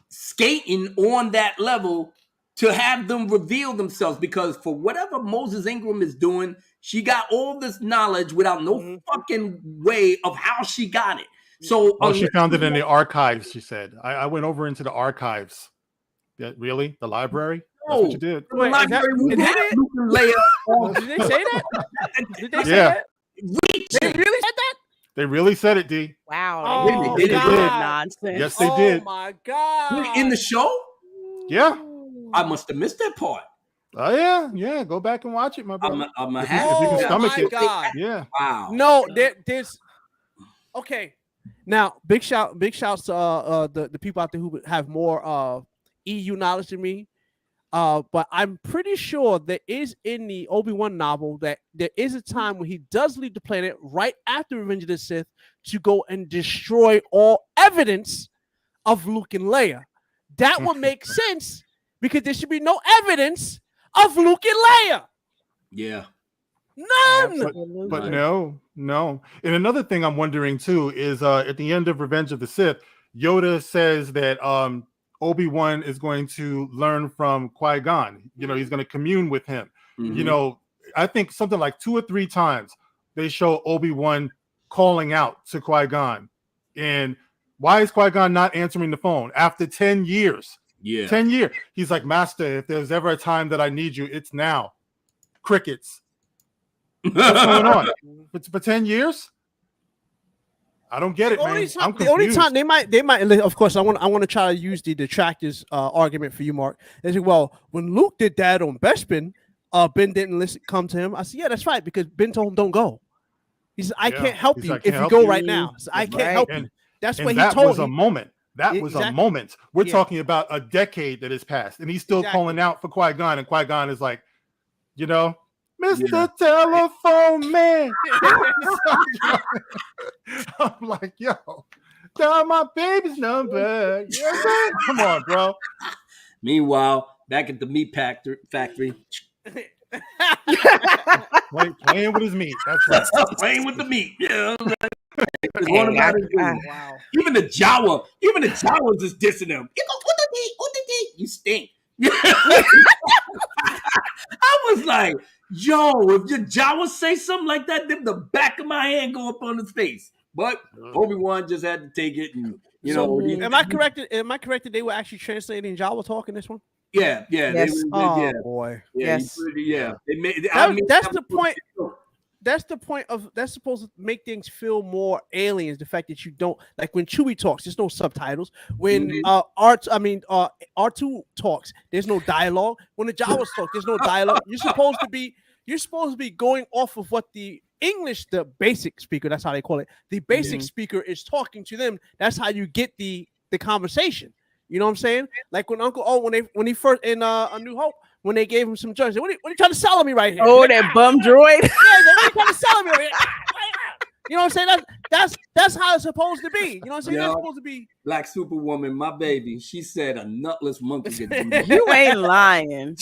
skating on that level to have them reveal themselves, because for whatever Moses Ingram is doing, she got all this knowledge without no fucking way of how she got it. So she found it in the archives, she said. I went over into the archives. Yeah, really? The library? That's what you did. Wait, did they say that? Did they say that? They really said that? They really said it, D. Wow. They did. Nonsense. Yes, they did. Oh, my God. In the show? Yeah. I must have missed that part. Oh, yeah. Yeah. Go back and watch it, my brother. I'm if you can stomach it. God. Yeah. Wow. No, there's... Okay. Now, big shouts to the people out there who have more... EU knowledge than me, but I'm pretty sure there is in the Obi-Wan novel that there is a time when he does leave the planet right after Revenge of the Sith to go and destroy all evidence of Luke and Leia. That would make sense because there should be no evidence of Luke and Leia. Yeah. None. But no. And another thing I'm wondering too is at the end of Revenge of the Sith, Yoda says that Obi-Wan is going to learn from Qui-Gon. You know, he's going to commune with him. Mm-hmm. You know, I think something like 2 or 3 times they show Obi-Wan calling out to Qui-Gon. And why is Qui-Gon not answering the phone after 10 years? Yeah. 10 years. He's like, Master, if there's ever a time that I need you, it's now. Crickets. What's going on? For 10 years? I don't get it, man. I'm confused. The only time they might, of course, I want to try to use the detractors argument for you, Mark. They say, well, when Luke did that on Bespin, Ben didn't come to him. I said, yeah, that's right, because Ben told him don't go. He said, I can't help you if you go right now. So I can't help you. That's what he told him. That was a moment. That was a moment. We're talking about a decade that has passed, and he's still calling out for Qui-Gon, and Qui-Gon is like, you know, Mr. Telephone Man. I'm like, yo, dial my baby's number. You know what I'm saying? Come on, bro. Meanwhile, back at the meat factory. Playing with his meat. That's right. Playing with the meat. Yeah. Wow. Even the Jawas is dissing him. You stink. I was like, yo, if your Jawa say something like that, then the back of my hand go up on his face. But Obi-Wan just had to take it, and am I correct? Am I correct that they were actually translating Jawa talk in this one? Yeah. Yes. Boy. Yes. Yeah. That's the point. that's the point of that's supposed to make things feel more aliens. The fact that you don't like when Chewie talks, there's no subtitles. When R2 talks, there's no dialogue. When the Jawas talk, there's no dialogue. You're supposed to be going off of what the English, the basic speaker, that's how they call it. The basic speaker is talking to them. That's how you get the conversation. You know what I'm saying? Like when Uncle O, when he first in A New Hope, when they gave him some drugs, what are you trying to sell me right here? Oh, that bum droid. Yeah, what are you trying to sell me right here? You know what I'm saying? That's how it's supposed to be. You know what I'm saying? That's supposed to be. Black Superwoman, my baby. She said a nutless monkey could do that. You ain't lying.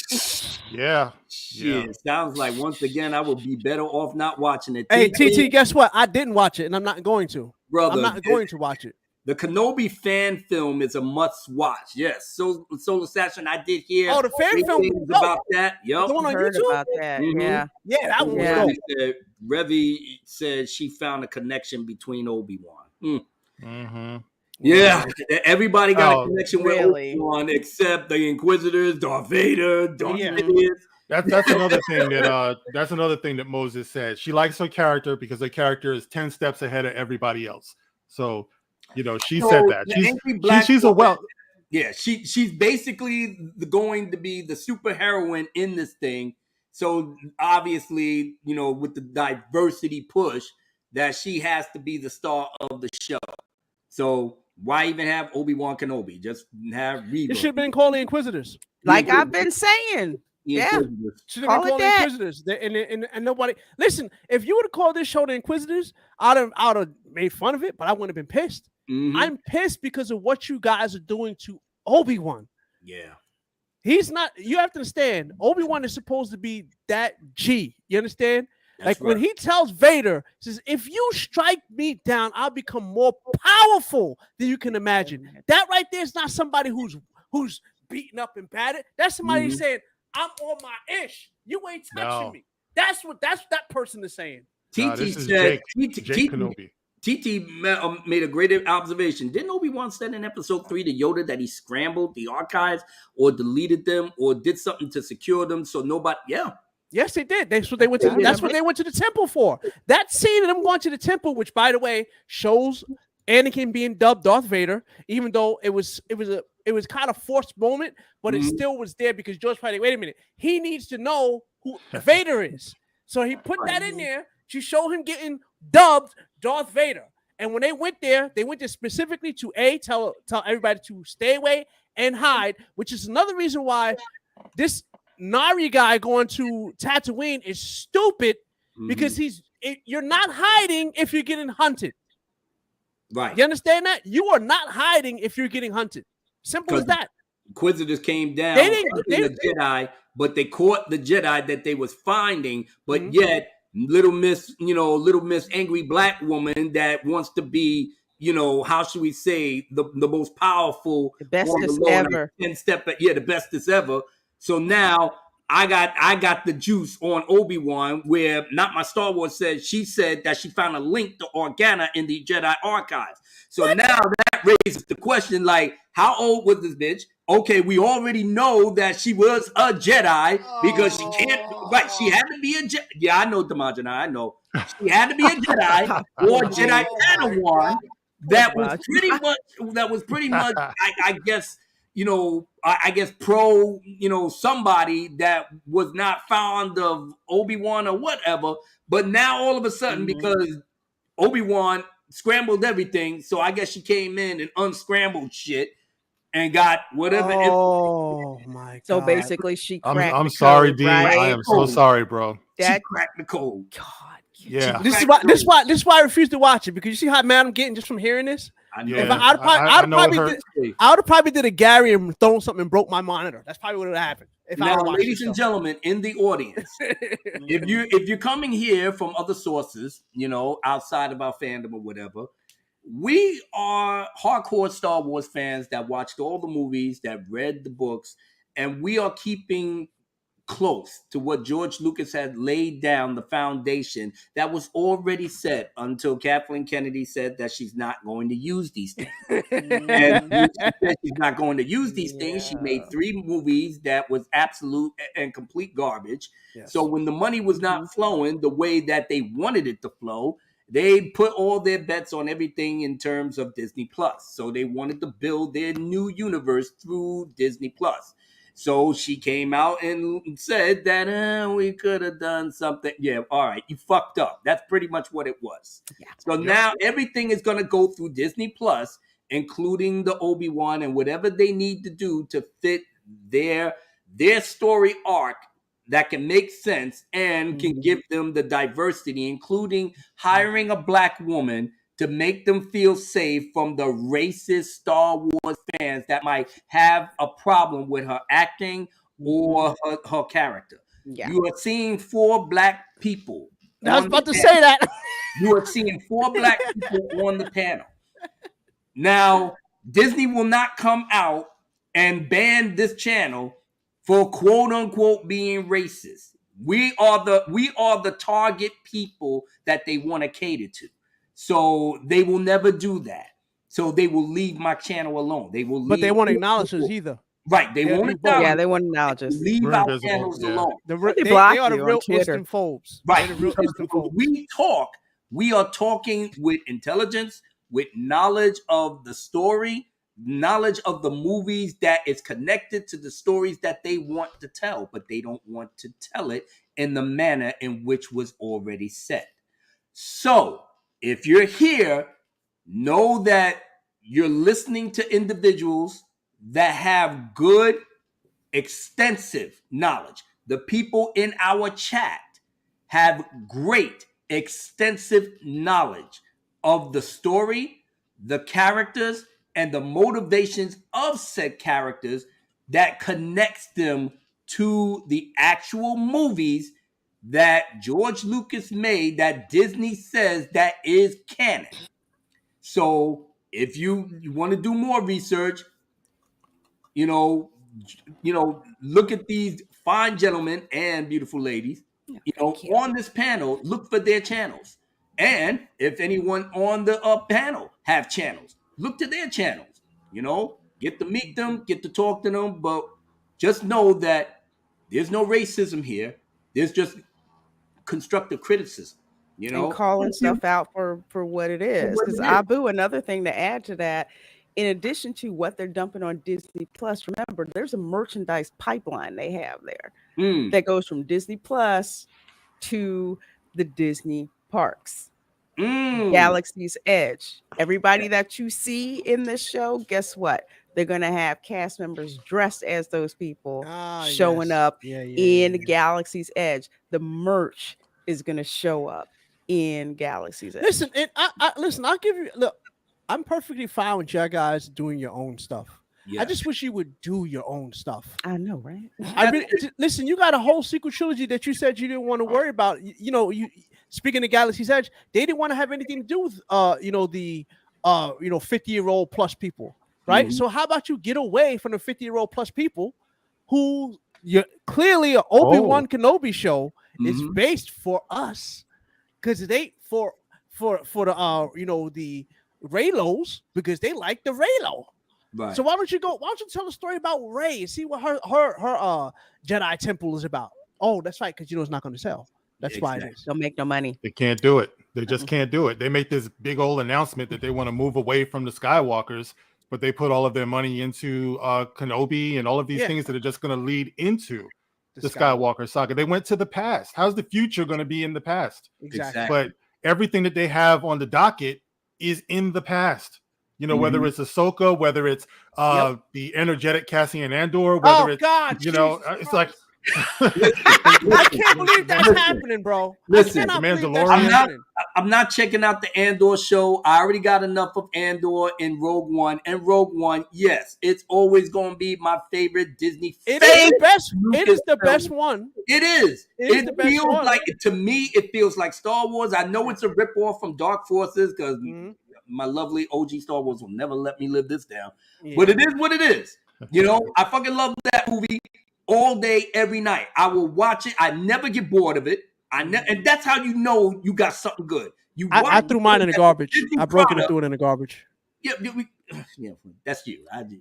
Yeah. Shit, sounds like once again I would be better off not watching it. Hey, TT, guess what? I didn't watch it, and I'm not going to. Brother, I'm not going to watch it. The Kenobi fan film is a must watch. Yes, so Solar Assassin, I did hear. Oh, the fan film about that. Yep, the one on Heard YouTube? about that. Mhm. Yeah. That one was dope. Revy said she found a connection between Obi-Wan. Mm-hmm. Yeah, everybody got a connection with really? Obi-Wan except the Inquisitors, Darth Vader, Darth Sidious. That's another thing that Moses said. She likes her character because her character is 10 steps ahead of everybody else. So, she said that. She's a well. Yeah, she's basically going to be the super heroine in this thing. So obviously, with the diversity push, that she has to be the star of the show. So why even have Obi-Wan Kenobi? Just have Reva. It should have been called the Inquisitors. Like I've been saying. Yeah, should have been called the Inquisitors. And nobody listen. If you would have called this show the Inquisitors, I'd have made fun of it, but I wouldn't have been pissed. Mm-hmm. I'm pissed because of what you guys are doing to Obi-Wan. Yeah, he's not. You have to understand. Obi-Wan is supposed to be that G. You understand? That's when he tells Vader, says, "If you strike me down, I'll become more powerful than you can imagine." That right there is not somebody who's beaten up and battered. That's somebody saying, "I'm on my ish. You ain't touching me." That's what that person is saying. TT said, Jake Kenobi. TT made a great observation. Didn't Obi-Wan said in episode 3 to Yoda that he scrambled the archives or deleted them or did something to secure them so nobody? Yeah. Yes, they did. That's what they went to. That's what they went to the temple for. That scene of them going to the temple, which by the way shows Anakin being dubbed Darth Vader, even though it was kind of forced moment, but it still was there because George probably, wait a minute, he needs to know who Vader is. So he put that in there to show him getting dubbed Darth Vader. And when they went there specifically to tell everybody to stay away and hide, which is another reason why this Nari guy going to Tatooine is stupid because you're not hiding if you're getting hunted. Right. You understand that? You are not hiding if you're getting hunted. Simple as that. Inquisitors came down. They didn't Jedi, but they caught the Jedi that they was finding, but yet little Miss angry black woman that wants to be, how should we say, the most powerful, the bestest ever. 10-step, the bestest ever. So now I got the juice on Obi-Wan, where not my Star Wars said, she said that she found a link to Organa in the Jedi archives. So now that raises the question, like, how old was this bitch? Okay, we already know that she was a Jedi because she can't. Right, she had to be a Jedi. Yeah, I know, Damajana, I know. She had to be a Jedi or Jedi Padawan. That was pretty much. I guess. I guess pro, somebody that was not fond of Obi-Wan or whatever. But now all of a sudden, because Obi-Wan scrambled everything, so I guess she came in and unscrambled shit and got whatever. Oh my God! So basically, she cracked. I'm the sorry, code, D. right? I am so sorry, bro. She cracked the code. God. Yeah. This is why I refuse to watch it, because you see how mad I'm getting just from hearing this. I'd have probably did a Gary and thrown something and broke my monitor. That's probably what would have happened. Now, ladies and gentlemen in the audience, if you're coming here from other sources, outside of our fandom or whatever, we are hardcore Star Wars fans that watched all the movies, that read the books, and we are keeping close to what George Lucas had laid down, the foundation that was already set until Kathleen Kennedy said that she's not going to use these things. And when she said she's not going to use these things, she made 3 movies that was absolute and complete garbage. Yes. So when the money was not flowing the way that they wanted it to flow, they put all their bets on everything in terms of Disney Plus. So they wanted to build their new universe through Disney Plus. So she came out and said that we could have done something. Yeah, all right, you fucked up. That's pretty much what it was. Yeah. So now everything is going to go through Disney Plus, including the Obi-Wan and whatever they need to do to fit their story arc that can make sense and can give them the diversity, including hiring a black woman to make them feel safe from the racist Star Wars fans that might have a problem with her acting or her character. Yeah. You are seeing 4 black people. I was about to say that. You are seeing 4 black people on the panel. Now, Disney will not come out and ban this channel for quote unquote being racist. We are the target people that they want to cater to. So they will never do that. So they will leave my channel alone. They will leave. But they won't acknowledge us either. Right. They won't acknowledge. Yeah, they won't acknowledge us. Leave We're our invisible, channels yeah. alone. They block are the you on real Twitter. instant phobes. Right. They're the real Because instant when phobes. we talk, we are talking with intelligence, with knowledge of the story, knowledge of the movies that is connected to the stories that they want to tell, but they don't want to tell it in the manner in which was already set. So if you're here, know that you're listening to individuals that have good, extensive knowledge. The people in our chat have great, extensive knowledge of the story, the characters, and the motivations of said characters that connects them to the actual movies that George Lucas made that Disney says that is canon. So if you want to do more research, look at these fine gentlemen and beautiful ladies, on this panel, look for their channels. And if anyone on the panel have channels, look to their channels, get to meet them, get to talk to them. But just know that there's no racism here. There's just constructive criticism, And calling stuff out for what it is. Because Abu, another thing to add to that, in addition to what they're dumping on Disney Plus, remember, there's a merchandise pipeline they have there that goes from Disney Plus to the Disney parks. Galaxy's Edge. Everybody that you see in this show, guess what? They're going to have cast members dressed as those people showing up in Galaxy's Edge. The merch is going to show up in Galaxy's Edge. Listen, I'll give you, look, I'm perfectly fine with you guys doing your own stuff. Yeah. I just wish you would do your own stuff. I know, right? Listen, you got a whole sequel trilogy that you said you didn't want to worry about. You speaking of Galaxy's Edge, they didn't want to have anything to do with the 50-year-old plus people, right? So how about you get away from the 50-year-old plus people who clearly an Obi-Wan Kenobi show is based for us, because they for the Reylos, because they like the Reylo. Right. So why don't you tell a story about Rey and see what her Jedi temple is about? Oh, that's right, because it's not going to sell. That's why it is. They'll make no money. They can't do it. They just can't do it. They make this big old announcement that they want to move away from the Skywalkers, but they put all of their money into Kenobi and all of these things that are just going to lead into the Skywalker saga. They went to the past. How's the future going to be in the past? Exactly. But everything that they have on the docket is in the past. Whether it's Ahsoka, whether it's the energetic Cassian Andor, whether it's it's like I can't believe that's happening, bro. Listen, The Mandalorian. I'm not checking out the Andor show. I already got enough of Andor in Rogue One. And Rogue One, yes, it's always going to be my favorite Disney. It is the best. It is the best one. It is. It feels like, to me, it feels like Star Wars. I know it's a ripoff from Dark Forces because my lovely OG Star Wars will never let me live this down. But it is what it is. I fucking love that movie. all day, every night. I will watch it. I never get bored of it. And that's how you know you got something good. I threw mine in the garbage. I broke it and threw it in the garbage. Yeah, that's you. I did.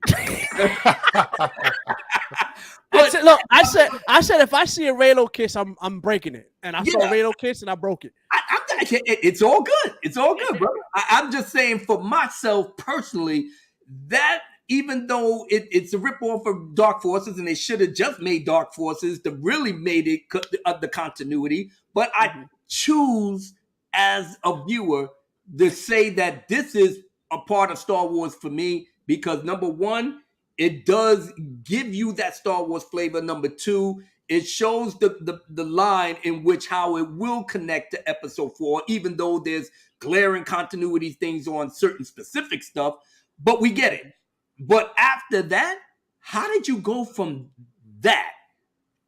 I said if I see a Raylo kiss, I'm breaking it. And I saw a Raylo kiss and I broke it. It's all good. It's all good, bro. I'm just saying for myself personally, that even though it's a ripoff of Dark Forces, and they should have just made Dark Forces to really made it the continuity, but I choose as a viewer to say that this is a part of Star Wars for me because number one, it does give you that Star Wars flavor. Number two, it shows the line in which how it will connect to Episode 4, even though there's glaring continuity things on certain specific stuff, but we get it. But after that, how did you go from that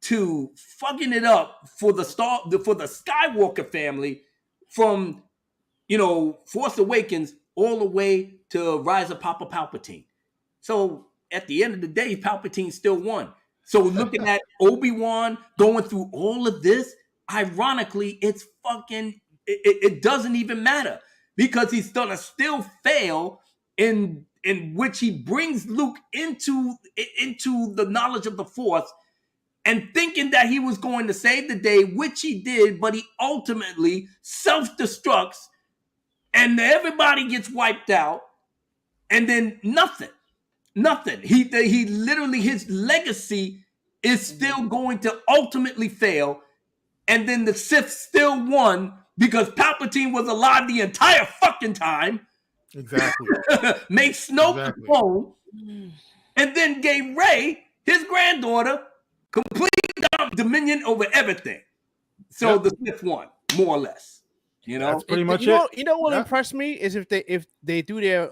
to fucking it up for the Skywalker family from, Force Awakens all the way to Rise of Papa Palpatine? So at the end of the day, Palpatine still won. So looking at Obi-Wan going through all of this, ironically, it's fucking, it doesn't even matter because he's gonna still fail in which he brings Luke into the knowledge of the Force and thinking that he was going to save the day, which he did, but he ultimately self-destructs and everybody gets wiped out and then nothing. He literally, his legacy is still going to ultimately fail. And then the Sith still won because Palpatine was alive the entire fucking time. Exactly. Made Snoke clone. And then gave Rey, his granddaughter, complete dominion over everything. So the Sith won, more or less. That's pretty much it. You know what impressed me is if they do their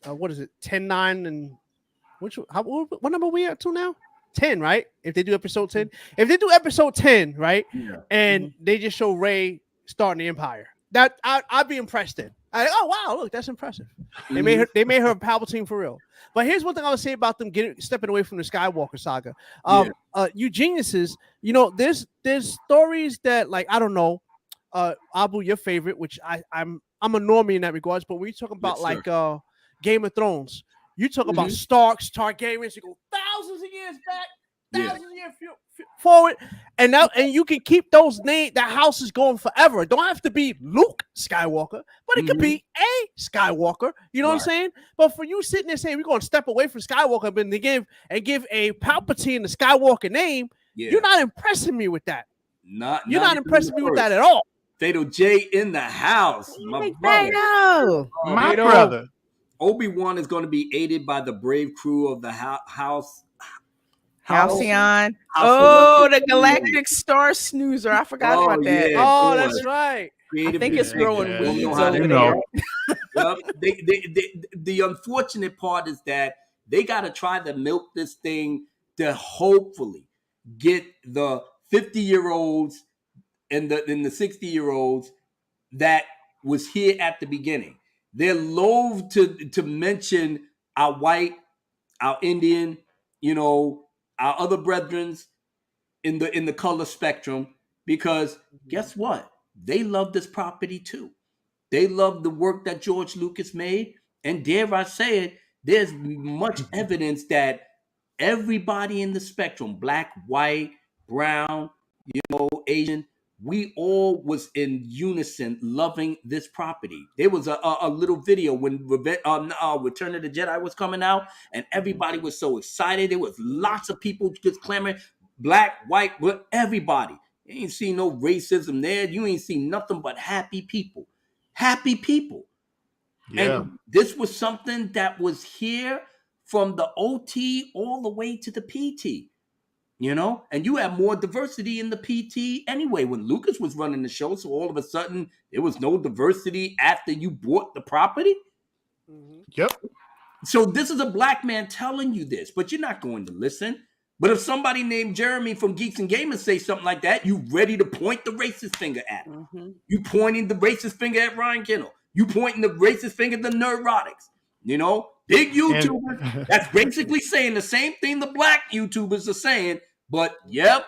what is it, 10-9 and what number are we at to now? 10, right? If they do episode 10. If they do episode 10, right? Yeah. And they just show Rey starting the Empire. That I'd be impressed in. Oh wow, look, that's impressive. They made her a Palpatine for real. But here's one thing I would say about them stepping away from the Skywalker saga. You geniuses, there's stories that, like, I don't know, Abu, your favorite, which I'm a normie in that regards, but when you talk about Game of Thrones, you talk about Starks, Targaryens, you go thousands of years back, thousands of years forward, and you can keep those names, that house is going forever. It don't have to be Luke Skywalker, but it could be a Skywalker. You know what I'm saying? But for you sitting there saying we're going to step away from Skywalker, but to give a Palpatine the Skywalker name, you're not impressing me with that. You're not impressing me with that at all. Fatal J in the house, my brother. My brother. Obi-Wan is going to be aided by the brave crew of the House. Halcyon. Oh, the Galactic Star Snoozer. I forgot about that. Yeah, oh, that's right. I think it's growing weeds over there. The unfortunate part is that they got to try to milk this thing to hopefully get the 50-year-olds and the 60-year-olds that was here at the beginning. They're loath to mention our white, our Indian, our other brethren in the color spectrum, because guess what? They love this property too. They love the work that George Lucas made. And dare I say it, there's much evidence that everybody in the spectrum, black, white, brown, Asian, we all was in unison loving this property. There was a little video when Return of the Jedi was coming out, and everybody was so excited. There was lots of people just clamoring, black, white, but everybody. You ain't see no racism there. You ain't see nothing but happy people. Happy people. Yeah. And this was something that was here from the OT all the way to the PT. And you have more diversity in the PT anyway. When Lucas was running the show, so all of a sudden there was no diversity after you bought the property. Yep. So this is a black man telling you this, but you're not going to listen. But if somebody named Jeremy from Geeks and Gamers say something like that, you ready to point the racist finger at him. You pointing the racist finger at Ryan Kendall. You pointing the racist finger at the Nerdrotics. Big YouTubers that's basically saying the same thing the black YouTubers are saying, But yep,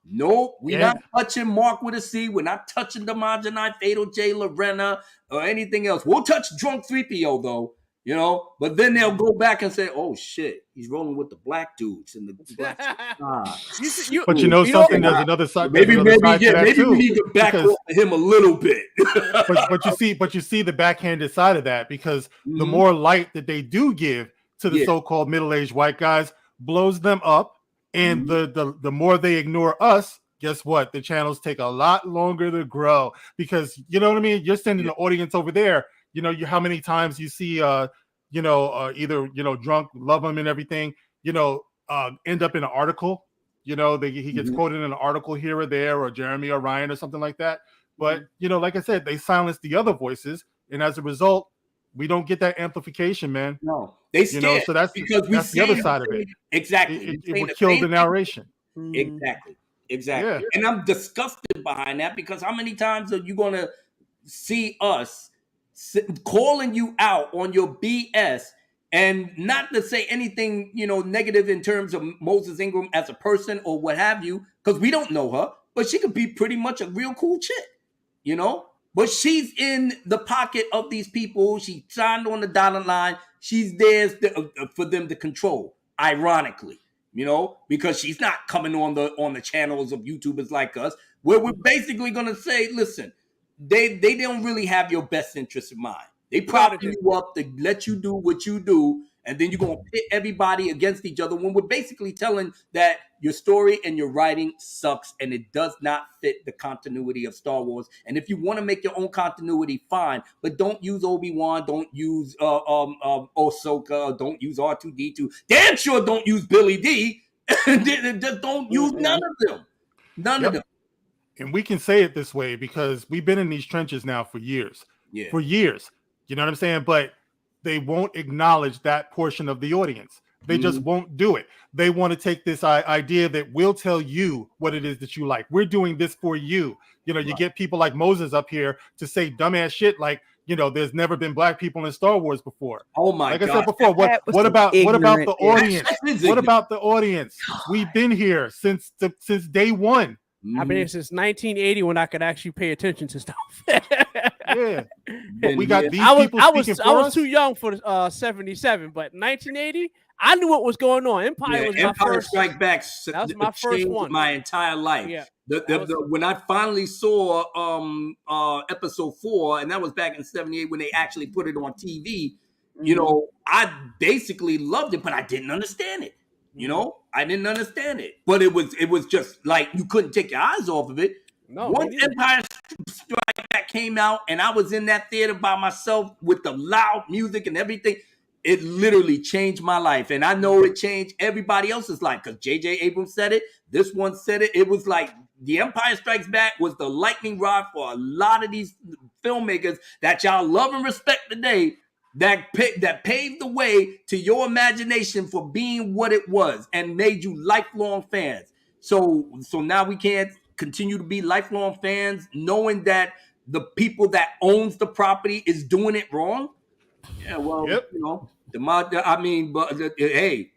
no, we're Yeah. not touching Mark with a C. We're not touching the Marginite, Fatal J, Lorena, or anything else. We'll touch Drunk 3PO though, you know. But then they'll go back and say, "Oh shit, he's rolling with the black dudes and the black." But you know something? There's another side. There's another side to that maybe too. we need to back off him a little bit. but you see the backhanded side of that, because the more light that they do give to the so-called middle-aged white guys blows them up, and the more they ignore us, guess what? The channels take a lot longer to grow, because you know what I mean. You're sending the audience over there. You know, how many times you see either Drunk love them and everything, end up in an article. You know, he gets quoted in an article here or there, or Jeremy or Ryan or something like that. But, like I said, they silence the other voices. And as a result, we don't get that amplification, man. No, they scared. So that's the other side of it. Exactly. It would kill the narration. Exactly. Yeah. And I'm disgusted behind that, because how many times are you going to see us calling you out on your BS, and not to say anything, negative in terms of Moses Ingram as a person or what have you, because we don't know her, but she could be pretty much a real cool chick, But she's in the pocket of these people. She signed on the dotted line. She's there for them to control, ironically, because she's not coming on the channels of YouTubers like us, where we're basically going to say, listen, they don't really have your best interest in mind. They prop you up to let you do what you do, and then you're going to pit everybody against each other, when we're basically telling that your story and your writing sucks and it does not fit the continuity of Star Wars. And if you want to make your own continuity, fine, but don't use Obi-Wan, don't use Ahsoka, don't use R2-D2. Damn sure don't use Billy D. Just don't use none of them. None of them. And we can say it this way because we've been in these trenches now for years. Yeah. For years. You know what I'm saying? But they won't acknowledge that portion of the audience. They just won't do it. They want to take this idea that we'll tell you what it is that you like. We're doing this for you. You get people like Moses up here to say dumbass shit like, there's never been black people in Star Wars before. Oh my God. Like I said before, what about the audience? What about the audience? We've been here since day one. I've been here since 1980 when I could actually pay attention to stuff. Yeah, but we got these people speaking for us. I was too young for 77, but 1980, I knew what was going on. Empire was my first. Strike Back. That was my first one. My entire life. Yeah. When I finally saw episode 4, and that was back in 78 when they actually put it on TV. I basically loved it, but I didn't understand it. I didn't understand it, but it was just like you couldn't take your eyes off of it. No, once Empire Strike Back came out, and I was in that theater by myself with the loud music and everything, it literally changed my life, and I know it changed everybody else's life because J.J. Abrams said it. This one said it. It was like The Empire Strikes Back was the lightning rod for a lot of these filmmakers that y'all love and respect today. That paved the way to your imagination for being what it was and made you lifelong fans. So now we can't continue to be lifelong fans knowing that the people that owns the property is doing it wrong. Yeah, well, hey,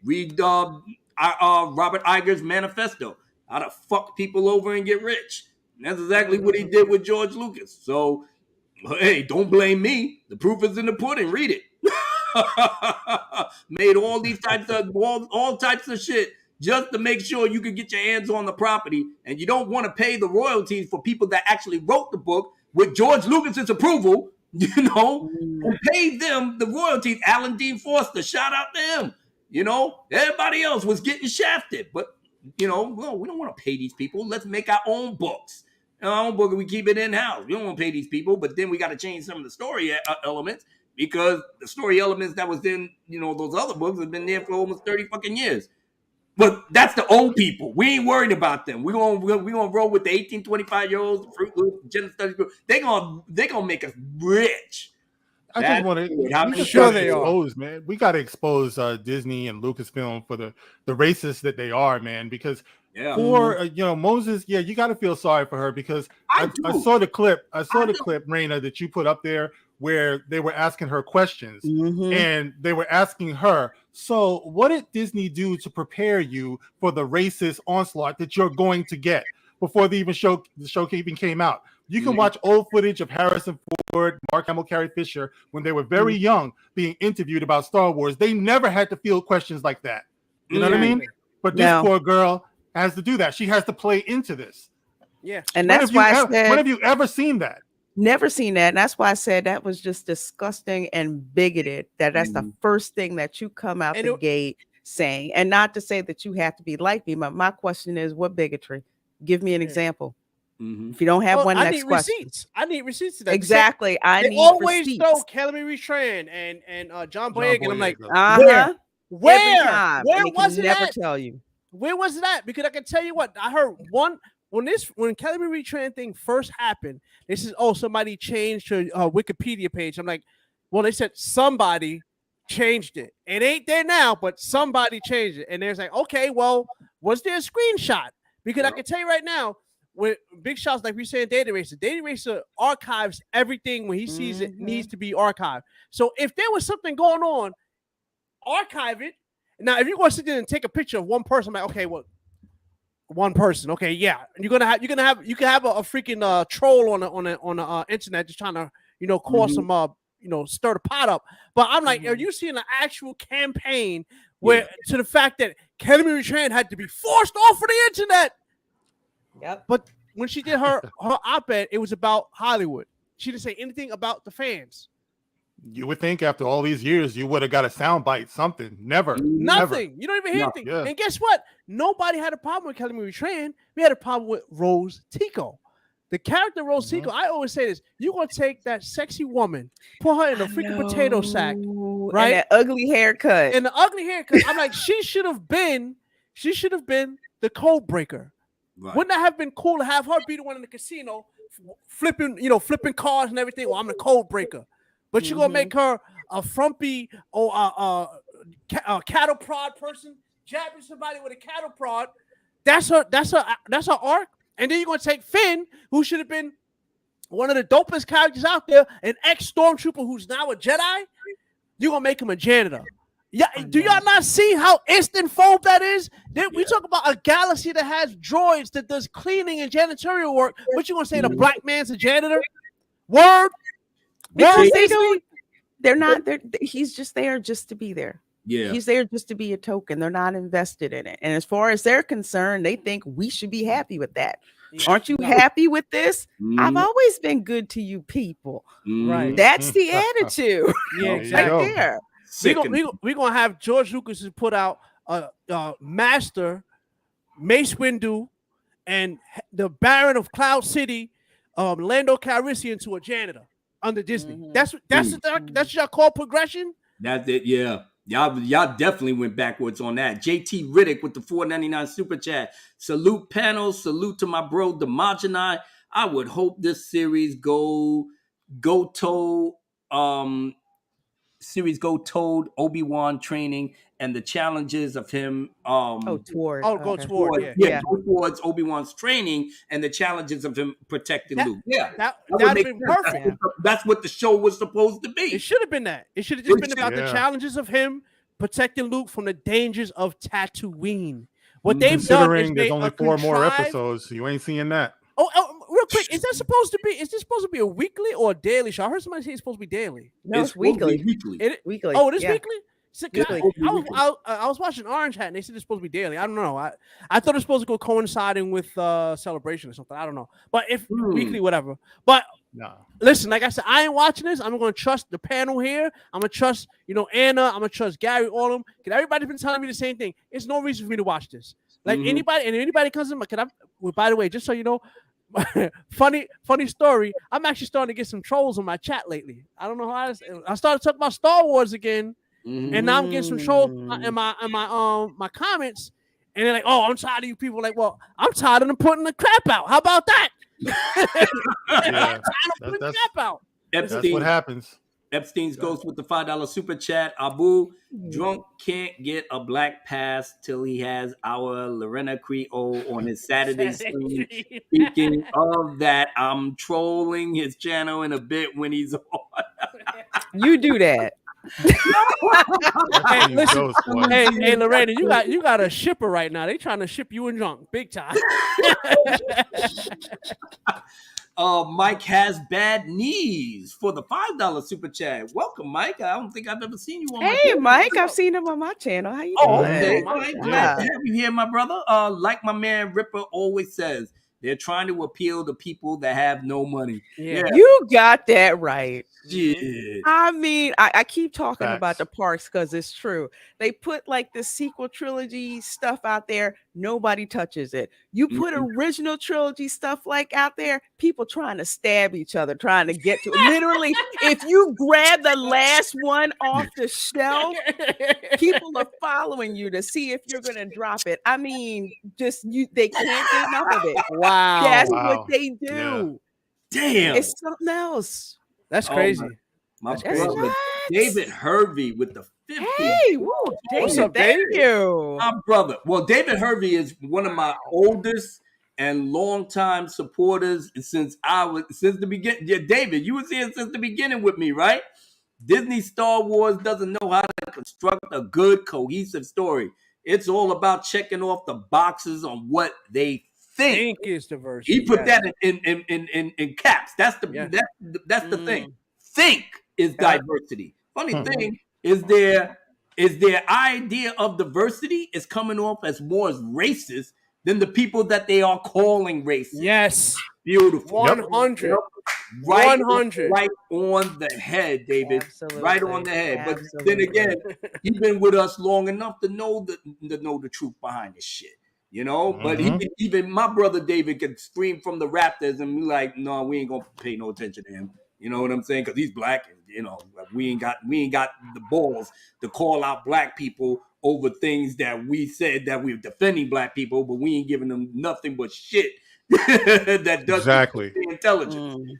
read Robert Iger's manifesto, how to fuck people over and get rich. And that's exactly what he did with George Lucas. So, hey, don't blame me. The proof is in the pudding. Read it. Made all these types of all types of shit just to make sure you could get your hands on the property, and you don't want to pay the royalties for people that actually wrote the book with George Lucas's approval, and pay them the royalties. Alan Dean Foster, shout out to him. Everybody else was getting shafted, but we don't want to pay these people. Let's make our own books. Our own book, we keep it in house. We don't want to pay these people, but then we got to change some of the story elements because the story elements that was in those other books have been there for almost 30 fucking years. But that's the old people. We ain't worried about them. We're gonna roll with the 18, 25-year-olds, the Fruit Loops, gender studies group. They gonna make us rich. I just want to. Sure, they are, man. We got to expose Disney and Lucasfilm for the racist that they are, man. Because for Moses, you got to feel sorry for her because I saw the clip. I saw the clip, Raina, that you put up there where they were asking her questions, Mhm. and they were asking her, so what did Disney do to prepare you for the racist onslaught that you're going to get before the show even came out? You can watch old footage of Harrison Ford, Mark Hamill, Carrie Fisher when they were very young being interviewed about Star Wars. They never had to field questions like that. You know what I mean? But this poor girl has to do that. She has to play into this. Yeah. And that's why I said, when have you ever seen that? Never seen that. And that's why I said that was just disgusting and bigoted. That's the first thing that you come out the gate saying. And not to say that you have to be like me, but my question is, what bigotry? Give me an example. If you don't have one, next question. Receipts. I need receipts to that. Exactly. I need always receipts. throw Kelly Tran and John Boyega. And I'm like, where was it never at? Tell you. Where was it at? Because I can tell you what, I heard when Kelly Marie Tran thing first happened, they said, oh, somebody changed her Wikipedia page. I'm like, well, they said somebody changed it. It ain't there now, but somebody changed it. And there's like, okay, well, was there a screenshot? Because I can tell you right now, with big shots like we say in Data Racer archives everything when he sees it needs to be archived. So if there was something going on, archive it. Now, if you're going to sit there and take a picture of one person, I'm like, okay, well, one person, okay, yeah, you can have a freaking troll on the internet just trying to cause some stir the pot up. But I'm like, are you seeing an actual campaign where to the fact that Kelly Marie Tran had to be forced off of the internet? Yep. But when she did her op-ed, it was about Hollywood. She didn't say anything about the fans. You would think after all these years, you would have got a soundbite, something. Never. Nothing. Never. You don't even hear anything. Yeah. And guess what? Nobody had a problem with Kelly Marie Tran. We had a problem with Rose Tico. The character Rose Tico, I always say this, you're going to take that sexy woman, put her in a freaking potato sack, right? And that ugly haircut. And the ugly haircut. I'm like, she should have been the code breaker. Right. Wouldn't that have been cool to have her be the one in the casino flipping cars and everything? Well, I'm the code breaker. But you're going to make her a frumpy or a cattle prod person, jabbing somebody with a cattle prod. That's her arc. And then you're going to take Finn, who should have been one of the dopest characters out there, an ex-stormtrooper who's now a Jedi. You're going to make him a janitor. Yeah, do y'all not see how instant phobe that is? We talk about a galaxy that has droids that does cleaning and janitorial work, but you're going to say the black man's a janitor? Word? Because they're not there. He's just there just to be there. Yeah. He's there just to be a token. They're not invested in it. And as far as they're concerned, they think we should be happy with that. Yeah. Aren't you happy with this? I've always been good to you people. Right. That's the attitude. Yeah, exactly. Right there. We're going to have George Lucas has put out a Master, Mace Windu, and the Baron of Cloud City, Lando Calrissian to a janitor under Disney. That's what y'all call progression? That's it, yeah. Y'all definitely went backwards on that. JT Riddick with the $4.99 super chat. Salute panel. Salute to my bro Demogeni. I would hope this series go told Obi-Wan training and the challenges of him towards Obi-Wan's training and the challenges of him protecting Luke. Yeah. That would have been perfect. Yeah. That's what the show was supposed to be. It should have been that. It should have just been about the challenges of him protecting Luke from the dangers of Tatooine. What they've done is there's only 4 more episodes. You ain't seeing that. Oh, real quick, is this supposed to be a weekly or a daily show? I heard somebody say it's supposed to be daily. No, it's weekly. Weekly. Oh, it is weekly? I was watching Orange Hat and they said it's supposed to be daily. I don't know. I thought it was supposed to go coinciding with Celebration or something. I don't know. But if weekly, whatever. But listen, like I said, I ain't watching this. I'm going to trust the panel here. I'm going to trust, Anna. I'm going to trust Gary, all of them. Because everybody's been telling me the same thing. It's no reason for me to watch this. Like anybody comes in, by the way, just so you know, funny story. I'm actually starting to get some trolls on my chat lately. I don't know how I started talking about Star Wars again, and now I'm getting some trolls in my comments, and they're like, "Oh, I'm tired of you people." Like, well, I'm tired of them putting the crap out. How about that? I'm tired of putting crap out. That's what happens. Epstein's Ghost with the $5 super chat. Abu, drunk can't get a black pass till he has our Lorena Creole on his Saturday stream. Speaking of that, I'm trolling his channel in a bit when he's on. You do that. Hey, listen. Those boys. Hey, Lorena, you got a shipper right now. They trying to ship you and junk big time. Mike has bad knees for the $5 super chat. Welcome, Mike. I don't think I've ever seen you on my Hey, channel. Mike, I've seen him on my channel. How you Oh, doing? okay. Mike, All right. yeah. Glad to have you here, my brother. Like my man Ripper always says, they're trying to appeal to people that have no money. Yeah. You got that right. Shit. I mean, I keep talking about Facts. the parks because it's true. They put like the sequel trilogy stuff out there. Nobody touches it. You put original trilogy stuff like out there, people trying to stab each other, trying to get to it. Literally, if you grab the last one off the shelf, people are following you to see if you're gonna drop it. I mean, they can't get enough of it. Wow. That's Wow. what they do. Damn. It's something else. That's Oh, crazy. My That's That's crazy. brother, nuts. David Hervey with the 50. Hey, woo, What's David, up, thank David? you. My brother. Well, David Hervey is one of my oldest and longtime supporters since the beginning. Yeah, David, you was here since the beginning with me, right? Disney Star Wars doesn't know how to construct a good, cohesive story. It's all about checking off the boxes on what they think. Think is diverse. He put that in caps. That's the thing. Think is diversity. Funny thing is their idea of diversity is coming off as more as racist than the people that they are calling racist. Yes. Beautiful. 100. Right, 100. right on the head, David. Absolutely. Right on the head. But then Absolutely. again, he's been with us long enough to know the truth behind this shit. You know, but even my brother David can scream from the rafters and be like, "No, we ain't gonna pay no attention to him." You know what I'm saying? Because he's black, and you know, we ain't got the balls to call out black people over things that we said that we're defending black people, but we ain't giving them nothing but shit that doesn't Exactly. intelligence.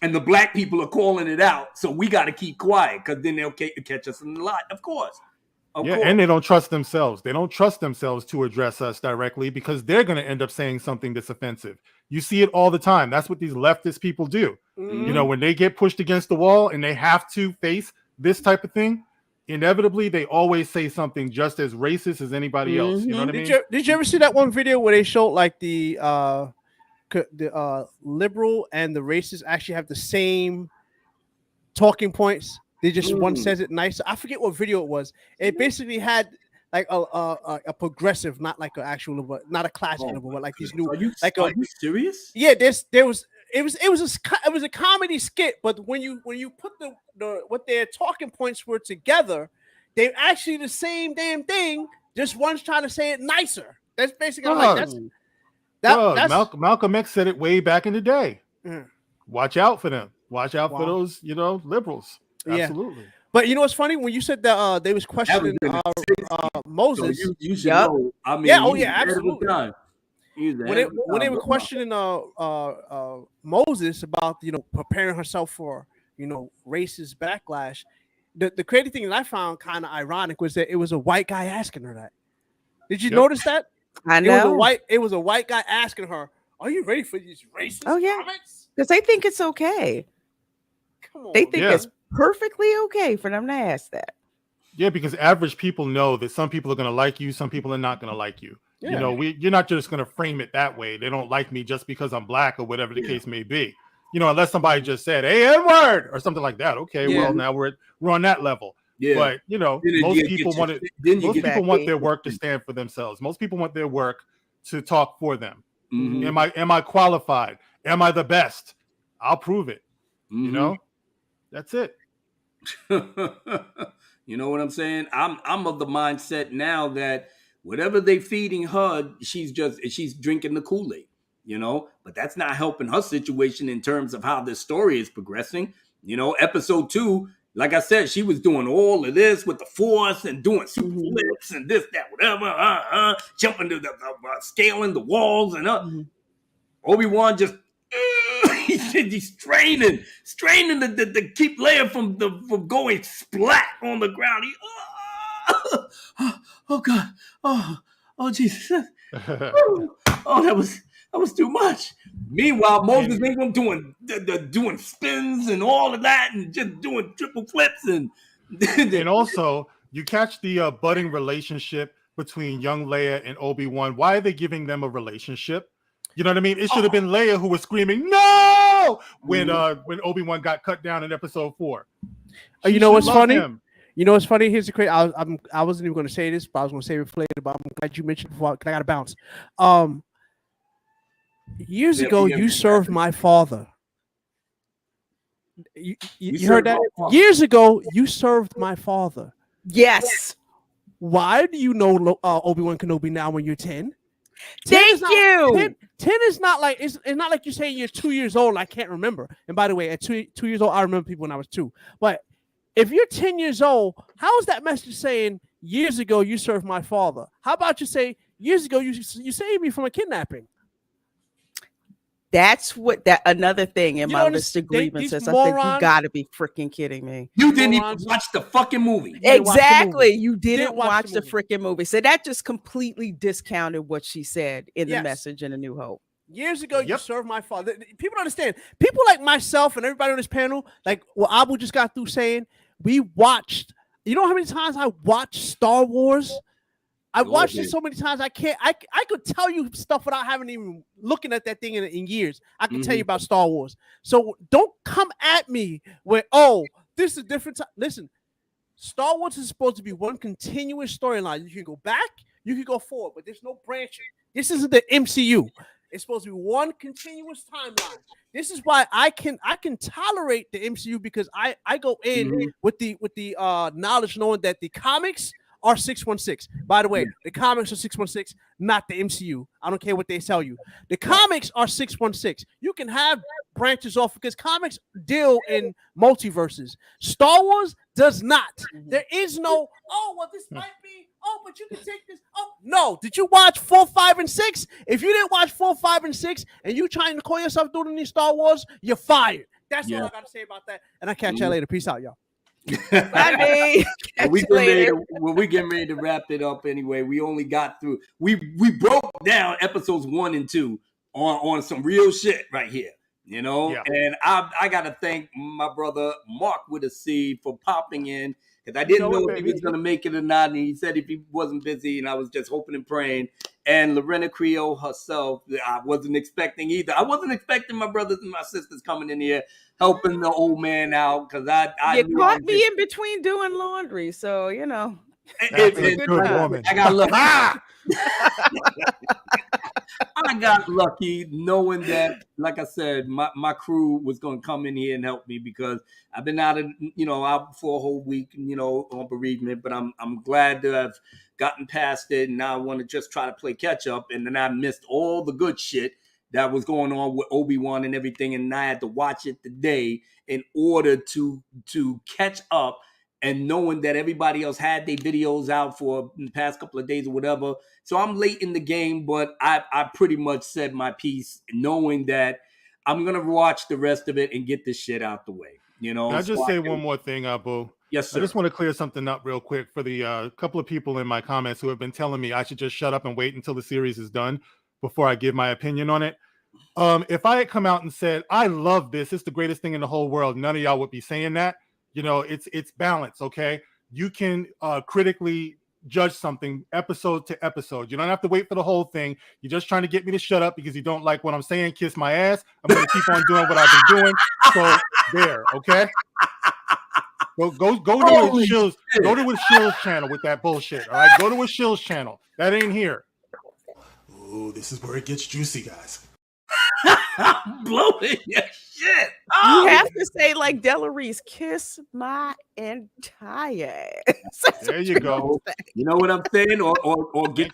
And the black people are calling it out, so we got to keep quiet because then they'll catch us in the lot, of course. Yeah, and they don't trust themselves. They don't trust themselves to address us directly because they're going to end up saying something that's offensive. You see it all the time. That's what these leftist people do. You know, when they get pushed against the wall and they have to face this type of thing, inevitably they always say something just as racist as anybody else. You know what I mean? Did you ever see that one video where they showed like the liberal and the racist actually have the same talking points? They just one says it nicer. I forget what video it was. It basically had like a progressive, not like an actual, not a classic number, but like these new. Are you serious? Yeah, it was a comedy skit, but when you put the what their talking points were together, they're actually the same damn thing. Just one's trying to say it nicer. That's basically like that's Malcolm X said it way back in the day. Watch out for them. Watch out for those, liberals. Absolutely. But you know what's funny? When you said that they was questioning Moses. So you should know. I mean, absolutely. When they were questioning Moses about preparing herself for racist backlash, the crazy thing that I found kind of ironic was that it was a white guy asking her that. Did you notice that? I know. It was a white guy asking her, "Are you ready for these racist comments?" Because they think it's okay. Come on, they think it's perfectly okay for them to ask that. Yeah, because average people know that some people are going to like you, some people are not going to like you. Yeah. You're not just going to frame it that way. They don't like me just because I'm black or whatever the case may be. Unless somebody just said, "Hey, N-word," or something like that. Okay, well now we're on that level. Yeah. But most people want their work to stand for themselves. Most people want their work to talk for them. Am I qualified? Am I the best? I'll prove it. That's it. You know what I'm saying? I'm of the mindset now that whatever they feeding her, she's drinking the Kool-Aid, but that's not helping her situation in terms of how this story is progressing. Episode 2, like I said, she was doing all of this with the Force and doing super flips and this, that, whatever, jumping to the scaling the walls and Obi-Wan just he's straining to keep Leia from going splat on the ground. Oh God, oh Jesus, oh that That was too much. Meanwhile, Moses Ingram doing spins and all of that, and just doing triple flips and also you catch the budding relationship between young Leia and Obi-Wan. Why are they giving them a relationship? You know what I mean? It should have been Leia who was screaming no when Obi-Wan got cut down in episode 4. You know what's funny? You know what's funny? Here's the crazy. I wasn't even going to say this, but I was going to say it for later. But I'm glad you mentioned before. I got to bounce. Years ago, you served my father. You heard that? Years ago, you served my father. Yes. Why do you know Obi-Wan Kenobi now when you're 10? Thank you. 10 is not like it's not like you're saying you're 2 years old. I can't remember. And by the way, at 2 years old, I remember people when I was 2. But if you're 10 years old, how is that message saying years ago you served my father? How about you say years ago you saved me from a kidnapping? That's another thing in my list of grievances. I think you gotta be freaking kidding me. You didn't even watch the fucking movie. Exactly. You didn't watch the freaking movie. So that just completely discounted what she said in the message in A New Hope. Years ago, you served my father. People don't understand. People like myself and everybody on this panel, like what Abu just got through saying, we watched. You know how many times I watched Star Wars? I watched it so many times I can't. I could tell you stuff without having even looking at that thing in years. I can tell you about Star Wars. So don't come at me with this is a different time. Listen, Star Wars is supposed to be one continuous storyline. You can go back, you can go forward, but there's no branching. This isn't the MCU. It's supposed to be one continuous timeline. This is why I can tolerate the MCU because I go in with the knowledge knowing that the comics are 616. By the way, the comics are 616, not the MCU. I don't care what they tell you. The comics are 616. You can have branches off because comics deal in multiverses. Star Wars does not. There is no, this might be, but you can take this. No. Did you watch 4, 5, and 6? If you didn't watch 4, 5, and 6, and you trying to call yourself doing these Star Wars, you're fired. That's all I got to say about that. And I'll catch y'all later. Peace out, y'all. Bye, we getting ready to wrap it up anyway. We only got through. We broke down episodes 1 and 2 on some real shit right here. You know, and I gotta thank my brother Mark with a C for popping in because I didn't know if he was gonna make it or not. And he said if he wasn't busy, and I was just hoping and praying. And Lorena Creole herself, I wasn't expecting either. I wasn't expecting my brothers and my sisters coming in here helping the old man out because I caught me in between doing laundry, so you know. Good woman. I got lucky. I got lucky knowing that, like I said, my crew was going to come in here and help me because I've been out for a whole week, on bereavement. But I'm glad to have gotten past it, and now I want to just try to play catch up. And then I missed all the good shit that was going on with Obi-Wan and everything, and I had to watch it today in order to catch up. And knowing that everybody else had their videos out for the past couple of days or whatever. So I'm late in the game, but I pretty much said my piece, knowing that I'm going to watch the rest of it and get this shit out the way. Can I just say one more thing, Abu? Yes, sir. I just want to clear something up real quick for the couple of people in my comments who have been telling me I should just shut up and wait until the series is done before I give my opinion on it. If I had come out and said, I love this, it's the greatest thing in the whole world, none of y'all would be saying that. It's balance, okay? You can critically judge something episode to episode. You don't have to wait for the whole thing. You're just trying to get me to shut up because you don't like what I'm saying. Kiss my ass. I'm going to keep on doing what I've been doing. So there, okay? Go to a Shill's channel with that bullshit, all right? Go to a Shill's channel. That ain't here. Ooh, this is where it gets juicy, guys. Blowing your shit. You have to say like Delarice, kiss my entire ass. There you go. You know what I'm saying? Or get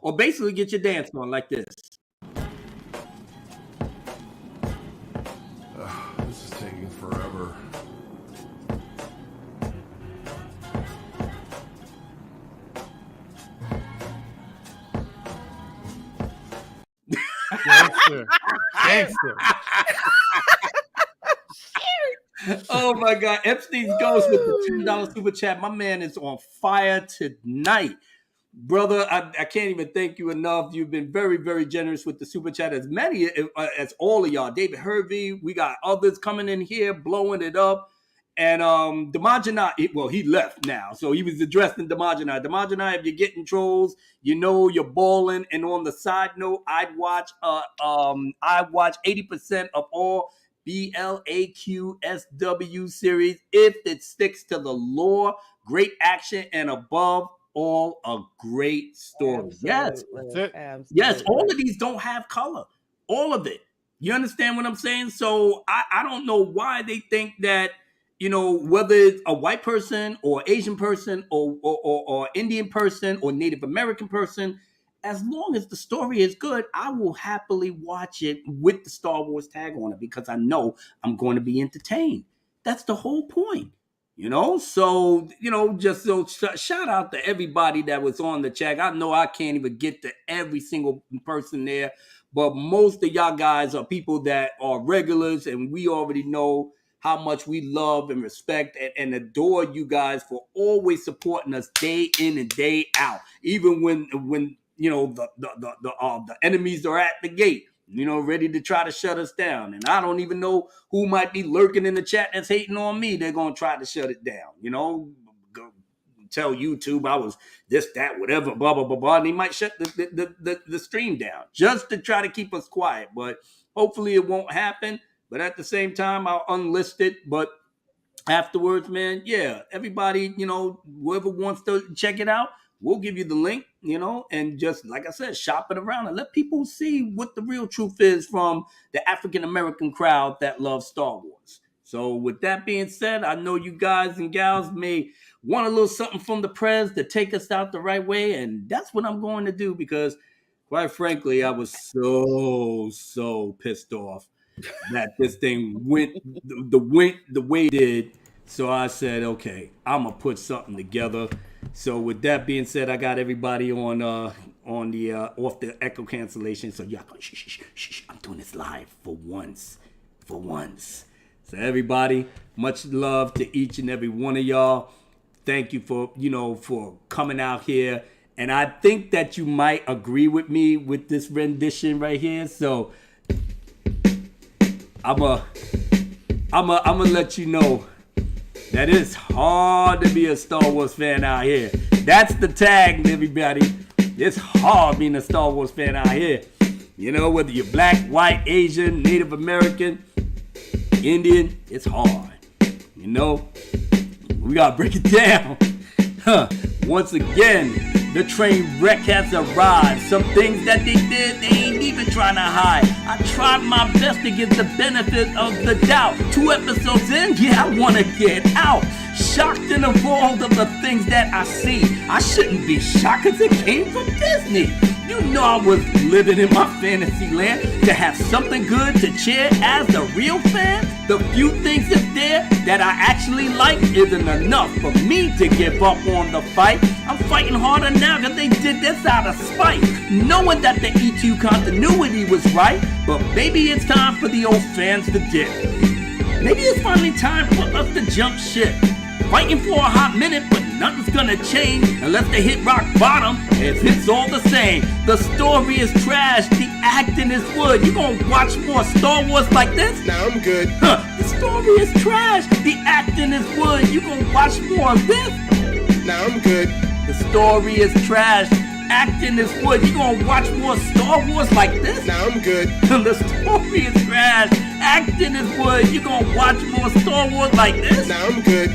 or basically get your dance on like this. This is taking forever. Gangster. Oh my God. Epstein's Ghost with the $2 super chat. My man is on fire tonight. Brother, I can't even thank you enough. You've been very, very generous with the super chat. As many as all of y'all. David Hervey, we got others coming in here blowing it up. And Demajana, well, he left now, so he was addressing Demajana. Demajana, if you're getting trolls, you know you're balling. And on the side note, I'd watch 80% of all BLAQSW series if it sticks to the lore, great action, and above all, a great story. Absolutely. Yes, all of these don't have color. All of it. You understand what I'm saying? So I don't know why they think that, whether it's a white person or Asian person or Indian person or Native American person, as long as the story is good, I will happily watch it with the Star Wars tag on it because I know I'm going to be entertained. That's the whole point. So, just so shout out to everybody that was on the chat. I know I can't even get to every single person there, but most of y'all guys are people that are regulars, and we already know how much we love and respect and adore you guys for always supporting us day in and day out, even when the enemies are at the gate. Ready to try to shut us down. And I don't even know who might be lurking in the chat that's hating on me. They're going to try to shut it down. Go tell YouTube I was this, that, whatever, blah, blah, blah, blah. And they might shut the stream down just to try to keep us quiet. But hopefully it won't happen. But at the same time, I'll unlist it. But afterwards, man, yeah, everybody, whoever wants to check it out, we'll give you the link, and just, like I said, shop it around and let people see what the real truth is from the African-American crowd that loves Star Wars. So with that being said, I know you guys and gals may want a little something from the Prez to take us out the right way, and that's what I'm going to do because, quite frankly, I was so pissed off that this thing went the way it did. So I said, okay, I'm going to put something together. So with that being said, I got everybody on the off the echo cancellation. So y'all go, shh, I'm doing this live for once. So everybody, much love to each and every one of y'all. Thank you for coming out here. And I think that you might agree with me with this rendition right here. So I'm gonna let you know that it's hard to be a Star Wars fan out here. That's the tag, everybody. It's hard being a Star Wars fan out here. Whether you're black, white, Asian, Native American, Indian, it's hard. We gotta break it down. Once again, the train wreck has arrived. Some things that they did, they ain't even trying to hide. I tried my best to give the benefit of the doubt. 2 episodes in, yeah, I want to get out. Shocked and appalled of the things that I see. I shouldn't be shocked because it came from Disney. You know I was living in my fantasy land. To have something good to cheer as a real fan, the few things that's there that I actually like isn't enough for me to give up on the fight. I'm fighting harder now because they did this out of spite, knowing that the E2 continuity was right. But maybe it's time for the old fans to dip. Maybe it's finally time for us to jump ship. Fighting for a hot minute, but nothing's gonna change unless they hit rock bottom. It's all the same. The story is trash, the acting is wood. You gonna watch more Star Wars like this? Nah, I'm good. The story is trash, the acting is wood. You gonna watch more of this? Nah, I'm good. The story is trash, acting is wood. You gonna watch more Star Wars like this? Nah, I'm good. The story is trash, acting is wood. You gonna watch more Star Wars like this? Nah, I'm good.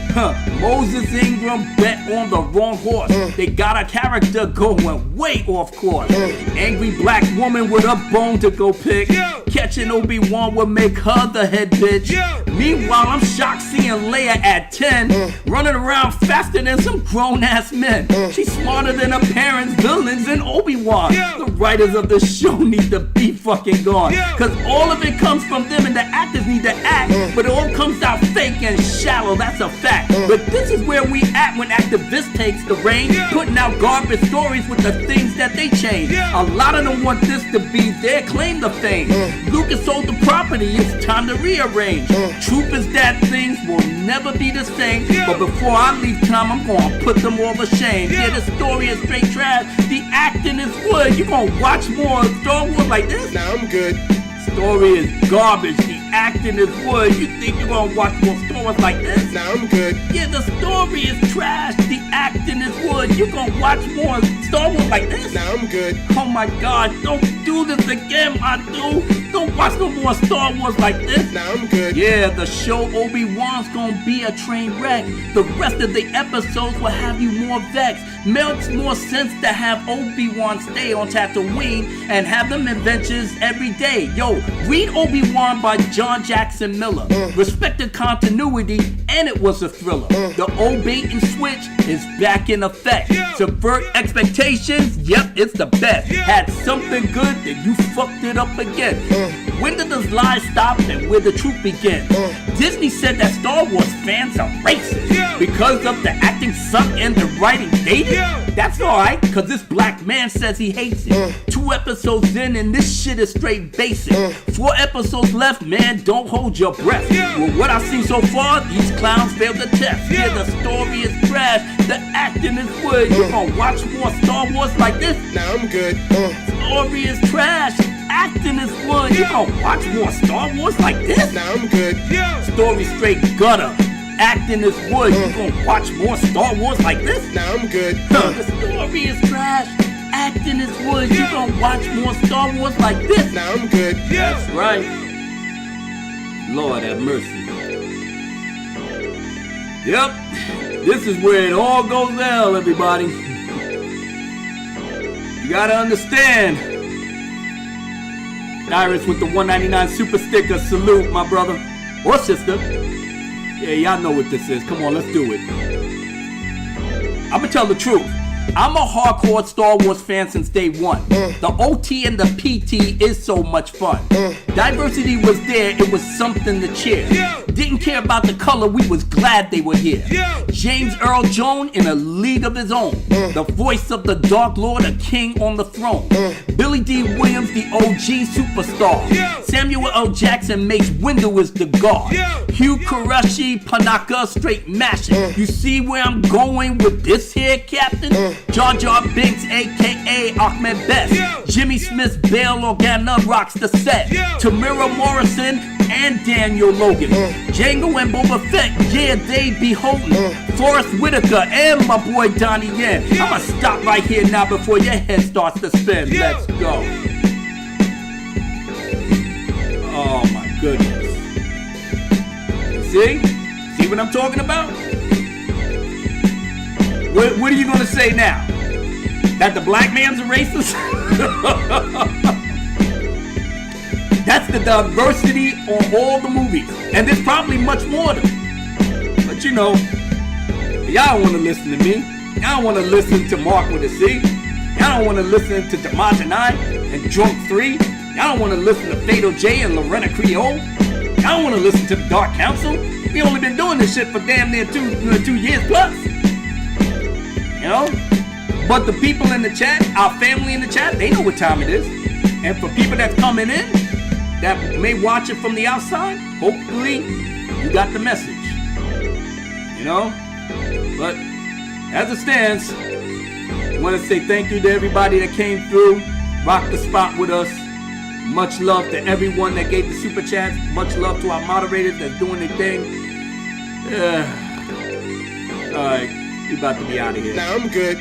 Moses Ingram bet on the wrong horse. They got a character going way off course. Angry black woman with a bone to go pick. Yo. Catching Obi-Wan would make her the head bitch. Yo. Meanwhile, I'm shocked seeing Leia at 10, running around faster than some grown-ass men. She's smarter than her parents, villains, and Obi-Wan. Yo. The writers of the show need to be fucking gone. Yo. Cause all of it comes from them and the actors need to act, but it all comes out fake and shallow, that's a fact. But this is where we at when activists takes the reign, putting out garbage stories with the things that they change. A lot of them want this to be their claim to fame. Lucas sold the property, it's time to rearrange. Truth is that things will never be the same, but before I leave time, I'm gonna put them all to shame. Yeah, the story is straight trash, the acting is wood. You gonna watch more Star Wars like this? Nah, I'm good. Story is garbage, the acting is wood. You think you're gonna watch more Star Wars like this? Nah, I'm good. Yeah, the story is trash, the acting is wood. You gonna watch more Star Wars like this? Nah, I'm good. Oh my God, don't do this again, my dude. Don't watch no more Star Wars like this. Nah, I'm good. Yeah, the show Obi-Wan's gonna be a train wreck. The rest of the episodes will have you more vexed. Makes more sense to have Obi-Wan stay on Tatooine and have them adventures every day. Yo, read Obi-Wan by John Jackson Miller. Respect the continuity, and it was a thriller. The old bait and switch is back in effect. Subvert expectations, yep, it's the best. Had something good, then you fucked it up again. When did this lie stop and where the truth begin? Disney said that Star Wars fans are racist because of the acting suck and the writing dated. That's alright, cause this black man says he hates it. 2 episodes in and this shit is straight basic. 4 episodes left, man, don't hold your breath. Well, what I've seen so far, these clowns failed the test. Yeah, the story is trash, the acting is wood. You gonna watch more Star Wars like this? Nah, I'm good. Story is trash, acting is wood. You gonna watch more Star Wars like this? Nah, I'm good. Story straight gutter, acting is wood. You gonna watch more Star Wars like this? Nah, I'm good. The story is trash, acting is wood. You gonna watch more Star Wars like this? Nah, I'm good. That's right. Lord have mercy. Yep, this is where it all goes down, everybody. You gotta understand. Iris with the 199 super sticker, salute, my brother or sister. Yeah, y'all know what this is. Come on, let's do it. I'ma tell the truth. I'm a hardcore Star Wars fan since day one. The OT and the PT is so much fun. Diversity was there, it was something to cheer. Didn't care about the color, we was glad they were here. James Earl Jones in a league of his own. The voice of the Dark Lord, a king on the throne. Billy D. Williams, the OG superstar. Samuel L. Jackson makes Windu as the god. Hugh Kurashi, Panaka, straight mashing. You see where I'm going with this here, Captain? Jar Jar Binks, aka Ahmed Best. Jimmy Smith's Bail Organa rocks the set. Tamira Morrison and Daniel Logan. Django and Boba Fett, yeah, they be holding. Forrest Whitaker and my boy Donnie Yen. I'ma stop right here now before your head starts to spin. Let's go. Oh my goodness. See what I'm talking about? What are you gonna say now? That the black man's a racist? That's the diversity on all the movies. And there's probably much more to it. But you know, y'all don't wanna listen to me. Y'all don't wanna listen to Mark with a C. Y'all don't wanna listen to Damaj and I and Drunk 3. Y'all don't wanna listen to Fatal J and Lorena Creole. Y'all don't wanna listen to the Dark Council. We only been doing this shit for damn near 2 years plus. You know? But the people in the chat, our family in the chat, they know what time it is. And for people that's coming in, that may watch it from the outside, hopefully you got the message. You know? But as it stands, I want to say thank you to everybody that came through, rocked the spot with us. Much love to everyone that gave the super chats. Much love to our moderators that's doing their thing. Alright, we about to be out of here. Nah, I'm good.